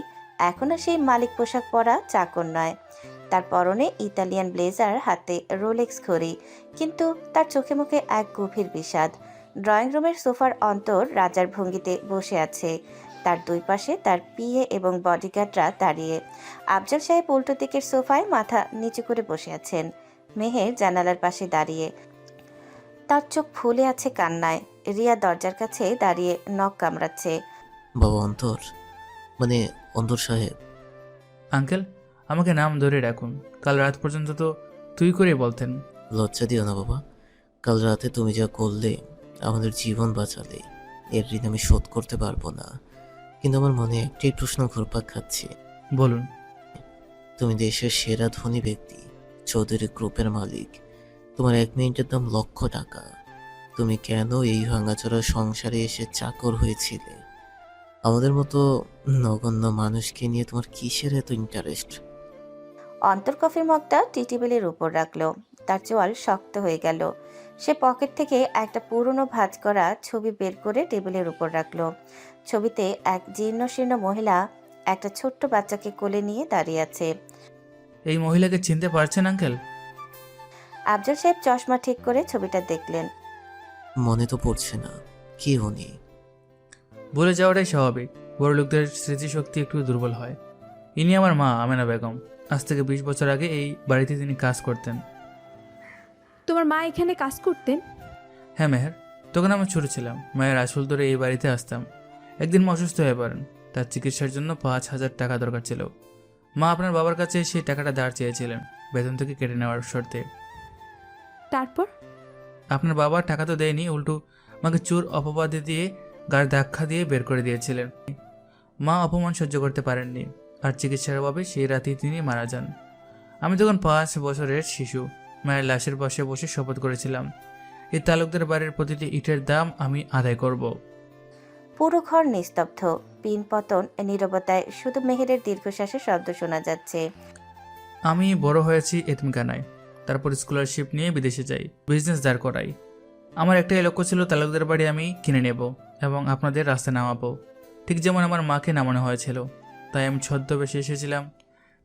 এখনও সেই মালিক পোশাক পরা চাকর নয়। তার পরনে ইতালিয়ান ব্লেজার, হাতে রোলেক্স ঘড়ি, কিন্তু তার চোখে মুখে এক গভীর বিষাদ। ড্রয়িং রুমের সোফার অন্তর রাজার ভঙ্গিতে বসে আছে। তার দুই পাশে তার পিএ এবং বডিগার্ডরা দাঁড়িয়ে। আফজাল সাহেব উল্টো দিকের সোফায় মাথা নিচু করে বসে আছেন। মেহের জানালার পাশে দাঁড়িয়ে, তার চোখ ফুলে আছে কান্নায়। রিয়া দরজার কাছে দাঁড়িয়ে নখ কামড়াচ্ছে। বাবা অন্তর, মানে অন্তর সাহেব। আঙ্কেল আমাকে নাম ধরে রাখুন, কাল রাত পর্যন্ত তো তুই করে বলতেন। লজ্জা দিও না বাবা, কাল রাতে তুমি যা করলে, আমাদের জীবন বাঁচালে, এর ঋণ আমি শোধ করতে পারবো না। কিন্তু আমার মনে একটাই প্রশ্ন ঘুরপাক খাচ্ছে। বলুন। তুমি দেশের সেরা ধনী ব্যক্তি, চৌধুরী গ্রুপের মালিক, তোমার 1 মিনিটের দাম লক্ষ টাকা। তুমি কেন এই ভাঙাচোরা সংসারে এসে চাকর হয়েছিলে? আমাদের মতো নগণ্য মানুষকে নিয়ে তোমার কিসের এত ইন্টারেস্ট? অন্তর কফির মগটা টি টেবিলের উপর রাখলো। তার চোয়াল শক্ত হয়ে গেল। সে পকেট থেকে একটা পুরনো ভাঁজ করা ছবি বের করে টেবিলের উপর রাখলো। ছবিতে এক জীর্ণ শীর্ণ মহিলা একটা ছোট্ট বাচ্চাকে কোলে নিয়ে দাঁড়িয়ে আছে। এই মহিলাকে চিনতে পারছেন আঙ্কেল? আফজাল সাহেব চশমা ঠিক করে ছবিটা দেখলেন। মনে তো পড়ছে না, কি উনি? বলে যাওয়াটাই স্বাভাবিক, বড় লোকদের স্মৃতিশক্তি একটু দুর্বল হয়। ইনি আমার মা আমেনা বেগম। আজ থেকে 20 বছর আগে এই বাড়িতে তিনি কাজ করতেন। তোমার মা এখানে কাজ করতেন? হ্যাঁ মেহের, তখন আমি ছোট ছিলাম। মায়ের আসল ধরে এই বাড়িতে আসতাম। একদিন মা অসুস্থ হয়ে পড়েন, তার চিকিৎসার জন্য 5,000 টাকা দরকার ছিল। মা আপনার বাবার কাছে সেই টাকাটা ধার চেয়েছিলেন, বেতন থেকে কেটে নেওয়ার শর্তে। তারপর? আপনার বাবা টাকা তো দেয়নি, উল্টো মাকে চোর অপবাদে দিয়ে গাড় ধাক্কা দিয়ে বের করে দিয়েছিলেন। মা অপমান সহ্য করতে পারেননি, আর চিকিৎসার অভাবে সেই রাতেই তিনি মারা যান। আমি তখন 5 বছরের শিশু। মায়ের লাশের পাশে বসে শপথ করেছিলাম, এই তালুকদার বাড়ির প্রতিটি ইটের দাম আমি আদায় করব। পুরো ঘর নিস্তব্ধ, পিন পতন নীরবতায় শুধু মেহেরের দীর্ঘশ্বাসের শব্দ শোনা যাচ্ছে। আমি বড় হয়েছি এতিমখানায়, তারপর স্কলারশিপ নিয়ে বিদেশে যাই, বিজনেস দাঁড় করাই। আমার একটাই লক্ষ্য ছিল তালুকদার বাড়ি আমি কিনে নেব এবং আপনাদের রাস্তায় নামাবো, ঠিক যেমন আমার মাকে নামানো হয়েছিল। তাই আমি ছদ্মবেশে এসেছিলাম।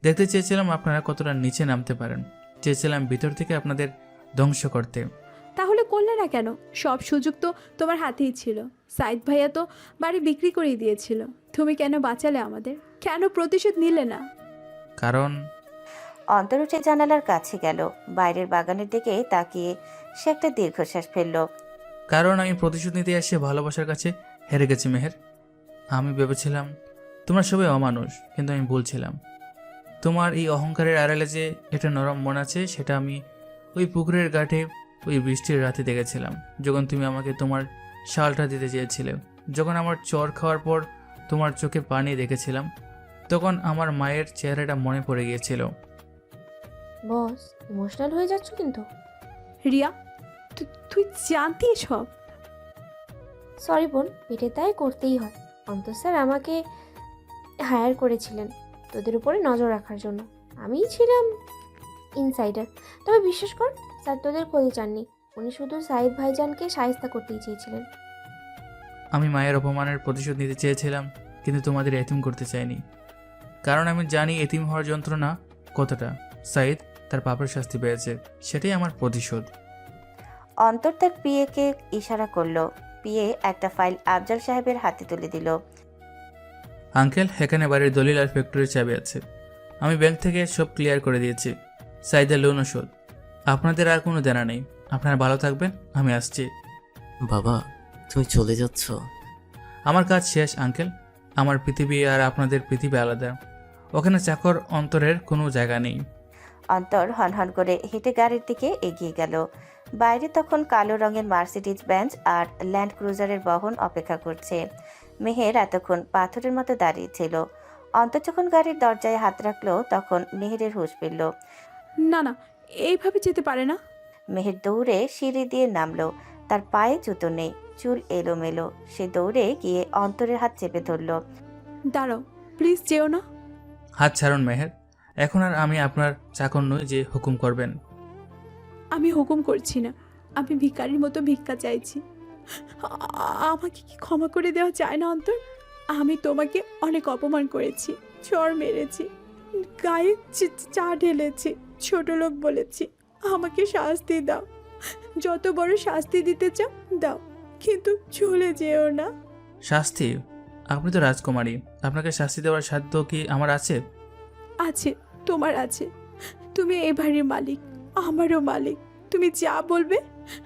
দেখতে চেয়েছিলাম আপনারা কতটা নিচে নামতে পারেন। চেয়েছিলাম ভিতর থেকে আপনাদের ধ্বংস করতে। তাহলে করলে না কেন? সব সুযোগ তো তোমার হাতেই ছিল। সাইদ ভাইয়া তো বাড়ি বিক্রি করে দিয়েছিল। তুমি কেন বাঁচালে আমাদের? কেন প্রতিশোধ নিলে না? কারণ অন্তর উঠে জানালার কাছে গেল। বাইরের বাগানের দিকে তাকিয়ে সে একটা দীর্ঘশ্বাস ফেলল। কারণ আমি প্রতিশোধ নিতে এসে ভালোবাসার কাছে হেরে গেছি মেহের। আমি ভেবেছিলাম তোমরা সবাই অমানুষ, কিন্তু আমি ভুলছিলাম। তোমার এই অহংকারের আড়ালে যে একটা নরম মন আছে, সেটা আমি ওই পুকুরের ঘাটে ওই বৃষ্টির রাতে দেখেছিলাম, যখন তুমি আমাকে তোমার শালটা দিতে চেয়েছিলে। যখন আমার চর খাওয়ার পর তোমার চোখে পানি দেখেছিলাম, তখন আমার মায়ের চেহারাটা মনে পড়ে গিয়েছিল। বস, ইমোশনাল হয়ে যাচ্ছ কিন্তু। রিয়া, তুই জানতি সব? সরি বোন, পেটে তাই করতেই হয়। অন্তর স্যার আমাকে হায়ার করেছিলেন তোদের উপরে নজর রাখার জন্য। আমিই ছিলাম ইনসাইডার। তবে বিশ্বাস কর, স্যার তোদের ক্ষতি চাননি। উনি শুধু সাইদ ভাইজানকে শায়েস্তা করতেই চেয়েছিলেন। আমি মায়ের অপমানের প্রতিশোধ নিতে চেয়েছিলাম, কিন্তু তোমাদের এতিম করতে চাইনি। কারণ আমি জানি এতিম হওয়ার যন্ত্রণা কতটা। সাইদ তার পাপের শাস্তি পেয়েছে, সেটাই আমার প্রতিশোধ। অন্তর তার পিএকে ইশারা করলো। পিএ একটা ফাইল আফজাল সাহেবের হাতে তুলে দিল। আঙ্কেল, এখানে বাড়ির দলিল আর ফ্যাক্টরির চাবি আছে। আমি ব্যাংক থেকে সব ক্লিয়ার করে দিয়েছি। সাইদের লোন শোধ। আপনাদের আর কোনো দেনা নেই। আপনারা ভালো থাকবেন, আমি আসছি। বাবা, তুমি চলে যাচ্ছ? আমার কাজ শেষ আঙ্কেল। আমার পৃথিবী আর আপনাদের পৃথিবী আলাদা। ওখানে চাকর অন্তরের কোনো জায়গা নেই। অন্তর হনহন করে হেঁটে গাড়ির দিকে এগিয়ে গেল। বাইরে তখন কালো রঙের মার্সিডিজ বেঞ্চ আর ল্যান্ড ক্রুজারের বহন অপেক্ষা করছে। মেহের এতক্ষণ পাথরের মতো দাঁড়িয়েছিল। অন্তর যখন গাড়ির দরজায় হাত রাখলো তখন মেহেরের হুঁশ ফিরল। না না, এইভাবে যেতে পারে না। মেহের দৌড়ে সিঁড়ি দিয়ে নামলো। তার পায়ে জুতো নেই, চুল এলোমেলো। সে দৌড়ে গিয়ে অন্তরের হাত চেপে ধরল। দাঁড়াও, প্লিজ যেও না। হাত ছাড়ুন মেহের। এখন আর আমি আপনার চাকর নই যে হুকুম করবেন। আমি হুকুম করছি না, আমি ভিখারির মতো ভিক্ষা চাইছি। আমাকে কি ক্ষমা করে দেওয়া যায় না অন্তর? আমি তোমাকে অনেক অপমান করেছি, চড় মেরেছি, গায়ে চা ঢেলেছি, ছোট লোক বলেছি। আমাকে শাস্তি দাও, যত বড় শাস্তি দিতে চাও দাও, কিন্তু চলে যেও না। শাস্তি? আপনি তো রাজকুমারী, আপনাকে শাস্তি দেওয়ার সাধ্য কি আমার আছে? আছে, তোমার আছে। তুমি এই বাড়ির মালিক, আমারও মালিক। তুমি যা বলবে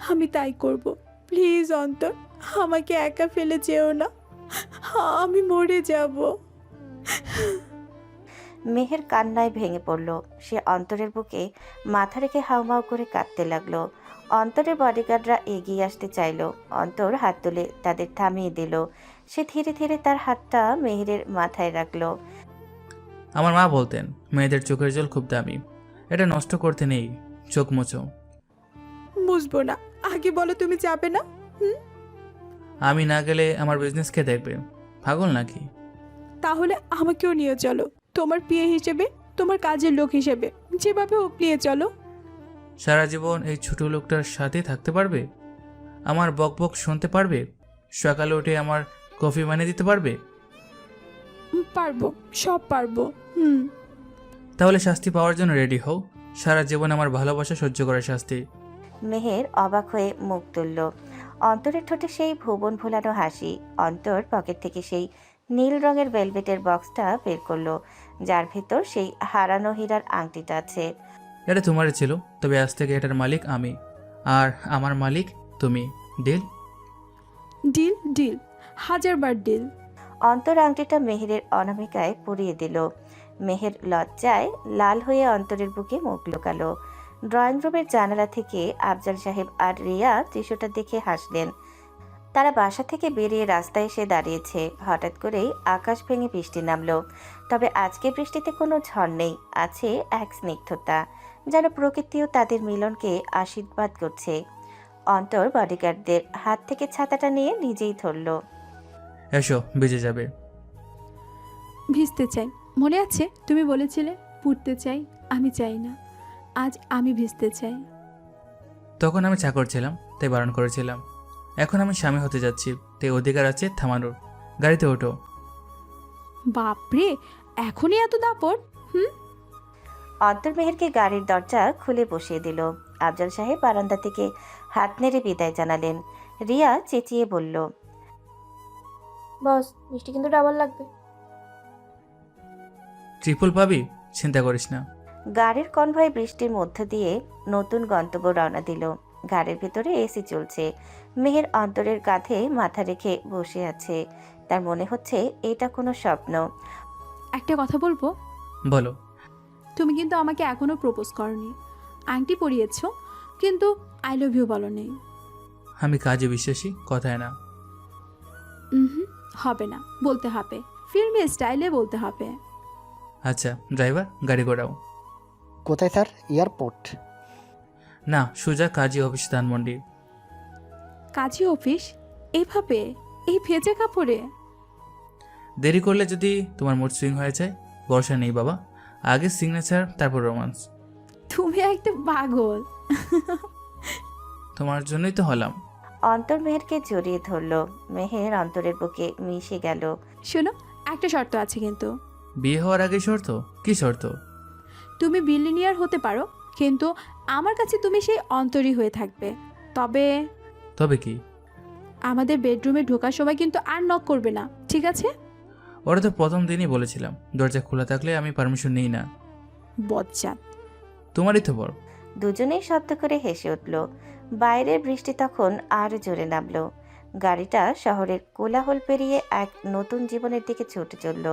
আমি তাই করব। প্লিজ অন্তর, আমাকে একা ফেলে যেও না, আমি মরে যাব। মেহের কান্নায় ভেঙে পড়ল। সে অন্তরের বুকে মাথা রেখে হাউমাউ করে কাঁদতে লাগলো। অন্তরের বডিগার্ডরা এগিয়ে আসতে চাইল। অন্তর হাত তুলে তাদের থামিয়ে দিল। সে ধীরে ধীরে তার হাতটা মেহেরের মাথায় রাখলো। আমার মা বলতেন মেয়েদের চোখের জল খুব দামি, এটা নষ্ট করতে নেই, চোখ মোচো। বুঝবো না, আগে বলো তুমি যাবে না। আমি না গেলে আমার বিজনেস কে দেখবে? পাগল নাকি? তাহলে আমাকেও নিয়ে চলো, তোমার পিএ হিসেবে, তোমার কাজের লোক হিসেবে, যেভাবে হোক নিয়ে চলো। সারা জীবন এই ছোট লোকটার সাথে থাকতে পারবে? আমার বক বক শুনতে পারবে? সকালে উঠে আমার কফি বানিয়ে দিতে পারবে? পারবো, সব পারবো। তাহলে শাস্তি পাওয়ার জন্য রেডি হও। সারা জীবন আমার ভালোবাসা সহ্য করার শাস্তি। মেহের অবাক হয়ে মুখ তুলল। অন্তরের ঠোঁটে সেই ভুবন ভোলানো হাসি। অন্তর পকেট থেকে সেই নীল রঙের ভেলভেটের বক্সটা বের করলো, যার ভেতর সেই হারানো হীরার আংটিটা আছে। এটা তোমারই ছিল, তবে আজ থেকে এটার মালিক আমি, আর আমার মালিক তুমি। ডিল? ডিল, ডিল, 1000 বার ডিল। অন্তর আংটিটা মেহেরের অনামিকায় পরিয়ে দিল। মেহের লজ্জায় লাল হয়ে অন্তরের বুকে মুখ লুকালো। ড্রয়িং রুমের জানালা থেকে আফজাল সাহেব আর রিয়া দৃশ্যটা দেখে হাসলেন। তারা বাসা থেকে বেরিয়ে রাস্তায় এসে দাঁড়িয়েছে। হঠাৎ করেই আকাশ ভেঙে বৃষ্টি নামলো। তবে আজকে বৃষ্টিতে কোনো ঝড় নেই, আছে এক স্নিগ্ধতা, যেন প্রকৃতিও তাদের মিলনকে আশীর্বাদ করছে। অন্তর বডিগার্ডদের হাত থেকে ছাতাটা নিয়ে নিজেই ধরল। এসো, ভিজে যাবে। ভিজতে চাই, মনে আছে তুমি বলেছিলে পুড়তে চাই, আমি চাই না। আজ আমি ভিজতে চাই। তখন আমি চাকর ছিলাম, তাই বারণ করেছিলাম। এখন আমি স্বামী হতে যাচ্ছি, তাই অধিকার আছে থামানোর। গাড়িতে ওঠো। বাপরে, এখনই এত দাপট? অন্তর মেহেরকে গাড়ির দরজা খুলে বসিয়ে দিল। আফজাল সাহেব বারান্দা থেকে হাত নেড়ে বিদায় জানালেন। রিয়া চেঁচিয়ে বলল, বস, মিষ্টি কিন্তু ডাবল লাগবে। ট্রিপল পাবি, চিন্তা করিস না। গাড়ির কনভয় বৃষ্টির মধ্য দিয়ে নতুন গন্তব্য রওনা দিল। গাড়ির ভিতরে এসি চলছে। মেহের অন্তরের কাঁধে মাথা রেখে বসে আছে। তার মনে হচ্ছে এটা কোনো স্বপ্ন। একটা কথা বলবো? বলো। তুমি কিন্তু আমাকে এখনো প্রপোজ করনি। আংটি পরিয়েছো, কিন্তু আই লাভ ইউ বলো নেই। আমি কাজে বিশ্বাসী, কথায় না। হবে না, বলতে হবে, ফিল্মি স্টাইলে বলতে হবে। আচ্ছা ড্রাইভার, গাড়ি ঘোরাও। কোথায় স্যার? এয়ারপোর্ট? না, সোজা কাজী অফিস ধানমন্ডি। কাজী অফিস? এইভাবে? এই ভেজা কাপড়ে? দেরি করলে যদি তোমার মুড সুইং হয়ে যায়, ভরসা নেই বাবা। আগে সিগনেচার, তারপর রোমান্স। তুমি একটা পাগল। তোমার জন্যই তো হলাম। অন্তর মেহেরকে জড়িয়ে ধরল। মেহের অন্তরের বুকে মিশে গেল। শোনো, একটা শর্ত আছে কিন্তু। বিয়ে হওয়ার আগে শর্ত? কি শর্ত? তুমি বিলিনিয়ার হতে পারো, কিন্তু আমার কাছে তুমি সেই অন্তরই হয়ে থাকবে। তবে তবে কি? আমাদের বেডরুমে ঢোকার সময় কিন্তু আর নক করবে না, ঠিক আছে? ওরা তো প্রথম দিনই বলেছিলাম, দরজা খোলা থাকলে আমি পারমিশন নিই না। বজ্জাত। তোমারই তো বড়। দুজনেই শব্দ করে হেসে উঠল। বাইরের বৃষ্টি তখন আরো জোরে নামল। গাড়িটা শহরের কোলাহল পেরিয়ে এক নতুন জীবনের দিকে ছুটে চলল,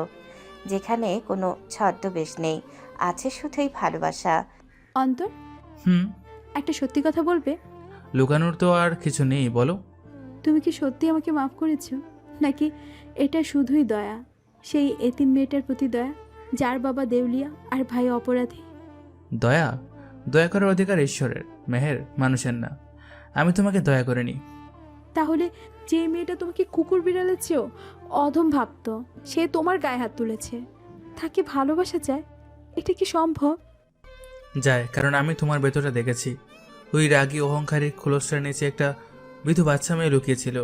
যেখানে কোনো ছদ্মবেশ নেই, আছে শুধুই ভালোবাসা। অন্তর, হুম? একটা সত্যি কথা বলবে? লুকানোর তো আর কিছু নেই, বলো। তুমি কি সত্যি আমাকে মাফ করেছো, নাকি এটা শুধুই দয়া? সেই এতিম মেয়েটার প্রতি দয়া, যার বাবা দেউলিয়া আর ভাই অপরাধী। দয়া? দয়া করার অধিকার ঈশ্বরের, মেহের মানুষের না। আমি তোমাকে দয়া করিনি। তাহলে যে মেয়েটা তোমাকে কুকুর বিড়ালের চেয়েও অধম ভাবতো, সে তোমার গায়ে হাত তুলেছে, তাকে ভালোবাসা যায়? এটা কি সম্ভব? যায়, কারণ আমি তোমার ভেতরটা দেখেছি। ওই রাগী অহংকারী খোলসটার নিচে একটা বৃদ্ধ বাচ্চা মেয়ে লুকিয়েছিল,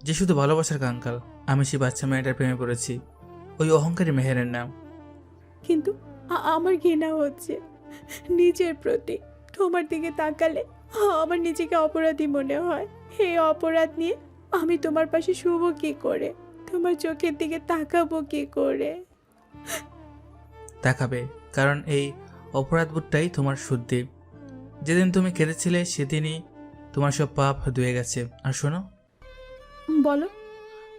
যে শুধু ভালোবাসার কাঙ্কাল। আমি সেই বাচ্চা মেয়েটার প্রেমে পড়েছি, ওই অহংকারী মেহেরের নাম। কিন্তু আমার ঘৃণা হচ্ছে নিজের প্রতি। তোমার দিকে তাকালে আমার নিজেকে অপরাধী মনে হয়। এই অপরাধ নিয়ে আমি তোমার পাশে শুভ কি করে, তোমার চোখের দিকে তাকাবো কি করে? তাকাবে, কারণ এই অপরাধবোধটাই তোমার শুদ্ধি। যেদিন তুমি কেঁদেছিলে সেদিনই তোমার সব পাপ ধুয়ে গেছে। আর শোনো, বলো।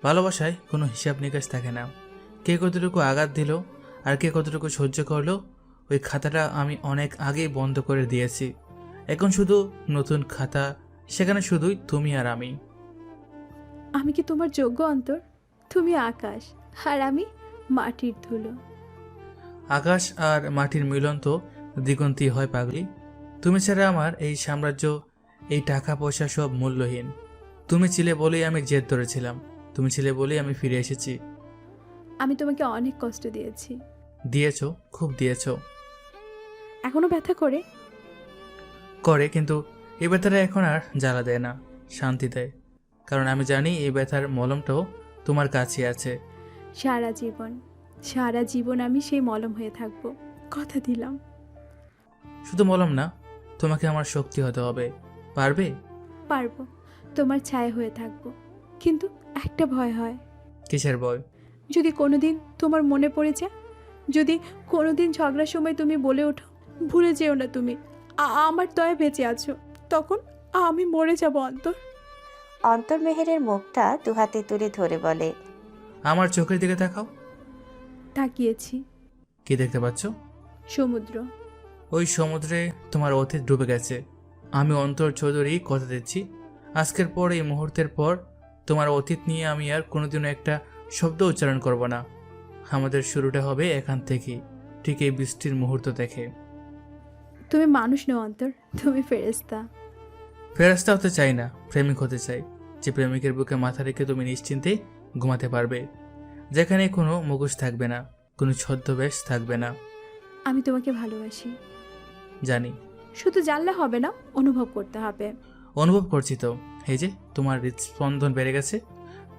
ভালোবাসায় কোনো হিসাব নিকাশ থাকে না। কে কতটুকু আঘাত দিল আর কে কতটুকু সহ্য করলো, ওই খাতাটা আমি অনেক আগেই বন্ধ করে দিয়েছি। এখন শুধু নতুন খাতা, সেখানে শুধুই তুমি আর আমি। আমি কি তোমার যোগ্য অন্তর? তুমি আকাশ আর আমি মাটির ধুলো। আকাশ আর মাটির মিলন তো দিগন্তী হয় পাগলি। তুমি ছাড়া আমার এই সাম্রাজ্য, এই টাকা পয়সা সব মূল্যহীন। তুমি ছিলে বলেই আমি জেদ ধরেছিলাম, তুমি ছিলে বলেই আমি ফিরে এসেছি। আমি তোমাকে অনেক কষ্ট দিয়েছি। দিয়েছো, খুব দিয়েছো। এখনো ব্যথা করে? করে, কিন্তু এই ব্যথাটা এখন আর জ্বালা দেয় না, শান্তি দেয়। কারণ আমি জানি এই ব্যথার মলমটাও তোমার কাছে আছে। সারা জীবন আমি সেই মলম হয়ে থাকবো, কথা দিলাম। শুধু মলম না, তোমাকে আমার শক্তি হতে হবে। পারবে? পারবো, তোমার ছায়া হয়ে থাকবো। কিন্তু একটা ভয় হয়। কিসের ভয়? যদি কোনোদিন তোমার মনে পড়ে যায়, যদি কোনোদিন ঝগড়ার সময় তুমি বলে ওঠো, ভুলে যেও না তুমি আমার দয়া বেঁচে আছো, তখন আমি মরে যাব অন্তর। অন্তর মেহেরের মুখটা দুহাতে তুলে ধরে বলে, আমার চোখের দিকে তাকাও। তাকিয়েছি। কি দেখতে পাচ্ছ? সমুদ্র। ওই সমুদ্রে তোমার অতীত ডুবে গেছে। আমি অন্তর চৌধুরী কথা দিচ্ছি, আজকের পর, এই মুহূর্তের পর তোমার অতীত নিয়ে আমি আর কোনোদিনও একটা শব্দ উচ্চারণ করব না। আমাদের শুরুটা হবে এখান থেকেই, ঠিক এই বৃষ্টির মুহূর্ত দেখে। তুমি মানুষ নও অন্তর, তুমি ফেরেশতা। ফেরেশতা হতে চাই না, প্রেমিক হতে চাই। যে প্রেমিকের বুকে মাথা রেখে তুমি নিশ্চিন্তে ঘুমাতে পারবে, যেখানে কোনো মুখোশ থাকবে না, কোনো ছদ্মবেশ থাকবে না। আমি তোমাকে ভালোবাসি। জানি। শুধু জানলে হবে না, অনুভব করতে হবে। অনুভব করছি তো, এই যে তোমার হৃদস্পন্দন বেড়ে গেছে,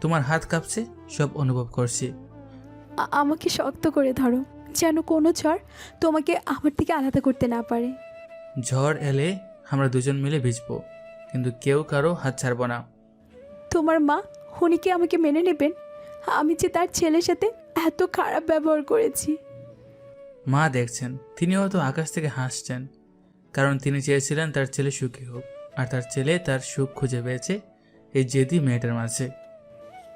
তোমার হাত কাঁপছে, সব অনুভব করছি। আমাকে শক্ত করে ধরো, যেন কোনো ঝড় তোমাকে আমার থেকে আলাদা করতে না পারে। ঝড় এলে আমরা দুজন মিলে ভিজবো, কিন্তু কেউ কারো হাত ছাড়বো না। তোমার মা, উনি কি আমাকে মেনে নেবেন? আমি যে তার ছেলের সাথে এত খারাপ ব্যবহার করেছি। মা দেখছেন, তিনি হয়তো আকাশ থেকে হাসছেন, কারণ তিনি চেয়েছিলেন তার ছেলে সুখী হোক, আর তার ছেলে তার সুখ খুঁজে পেয়েছে এই জেদি মেয়েটার মাঝে।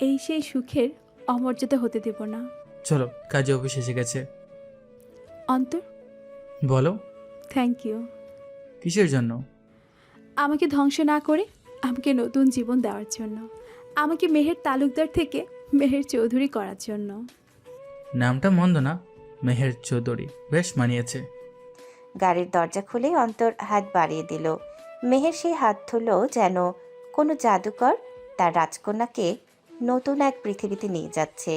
এই সেই সুখের অমর্যাদা হতে দেব না। চলো, কাজে অফিস এসে গেছে। অন্তর, বলো। Thank you. কিসের জন্য? আমাকে ধ্বংস না করে আমাকে নতুন জীবন দেওয়ার জন্য, আমাকে মেহের তালুকদার থেকে মেহের চৌধুরী করার জন্য। নামটা মন্দ না, মেহের চৌধুরী, বেশ মানিয়েছে। গাড়ির দরজা খুলে অন্তর হাত বাড়িয়ে দিল। মেহের সেই হাত ধরল যেন কোনো জাদুকর তার রাজকন্যাকে নতুন এক পৃথিবীতে নিয়ে যাচ্ছে।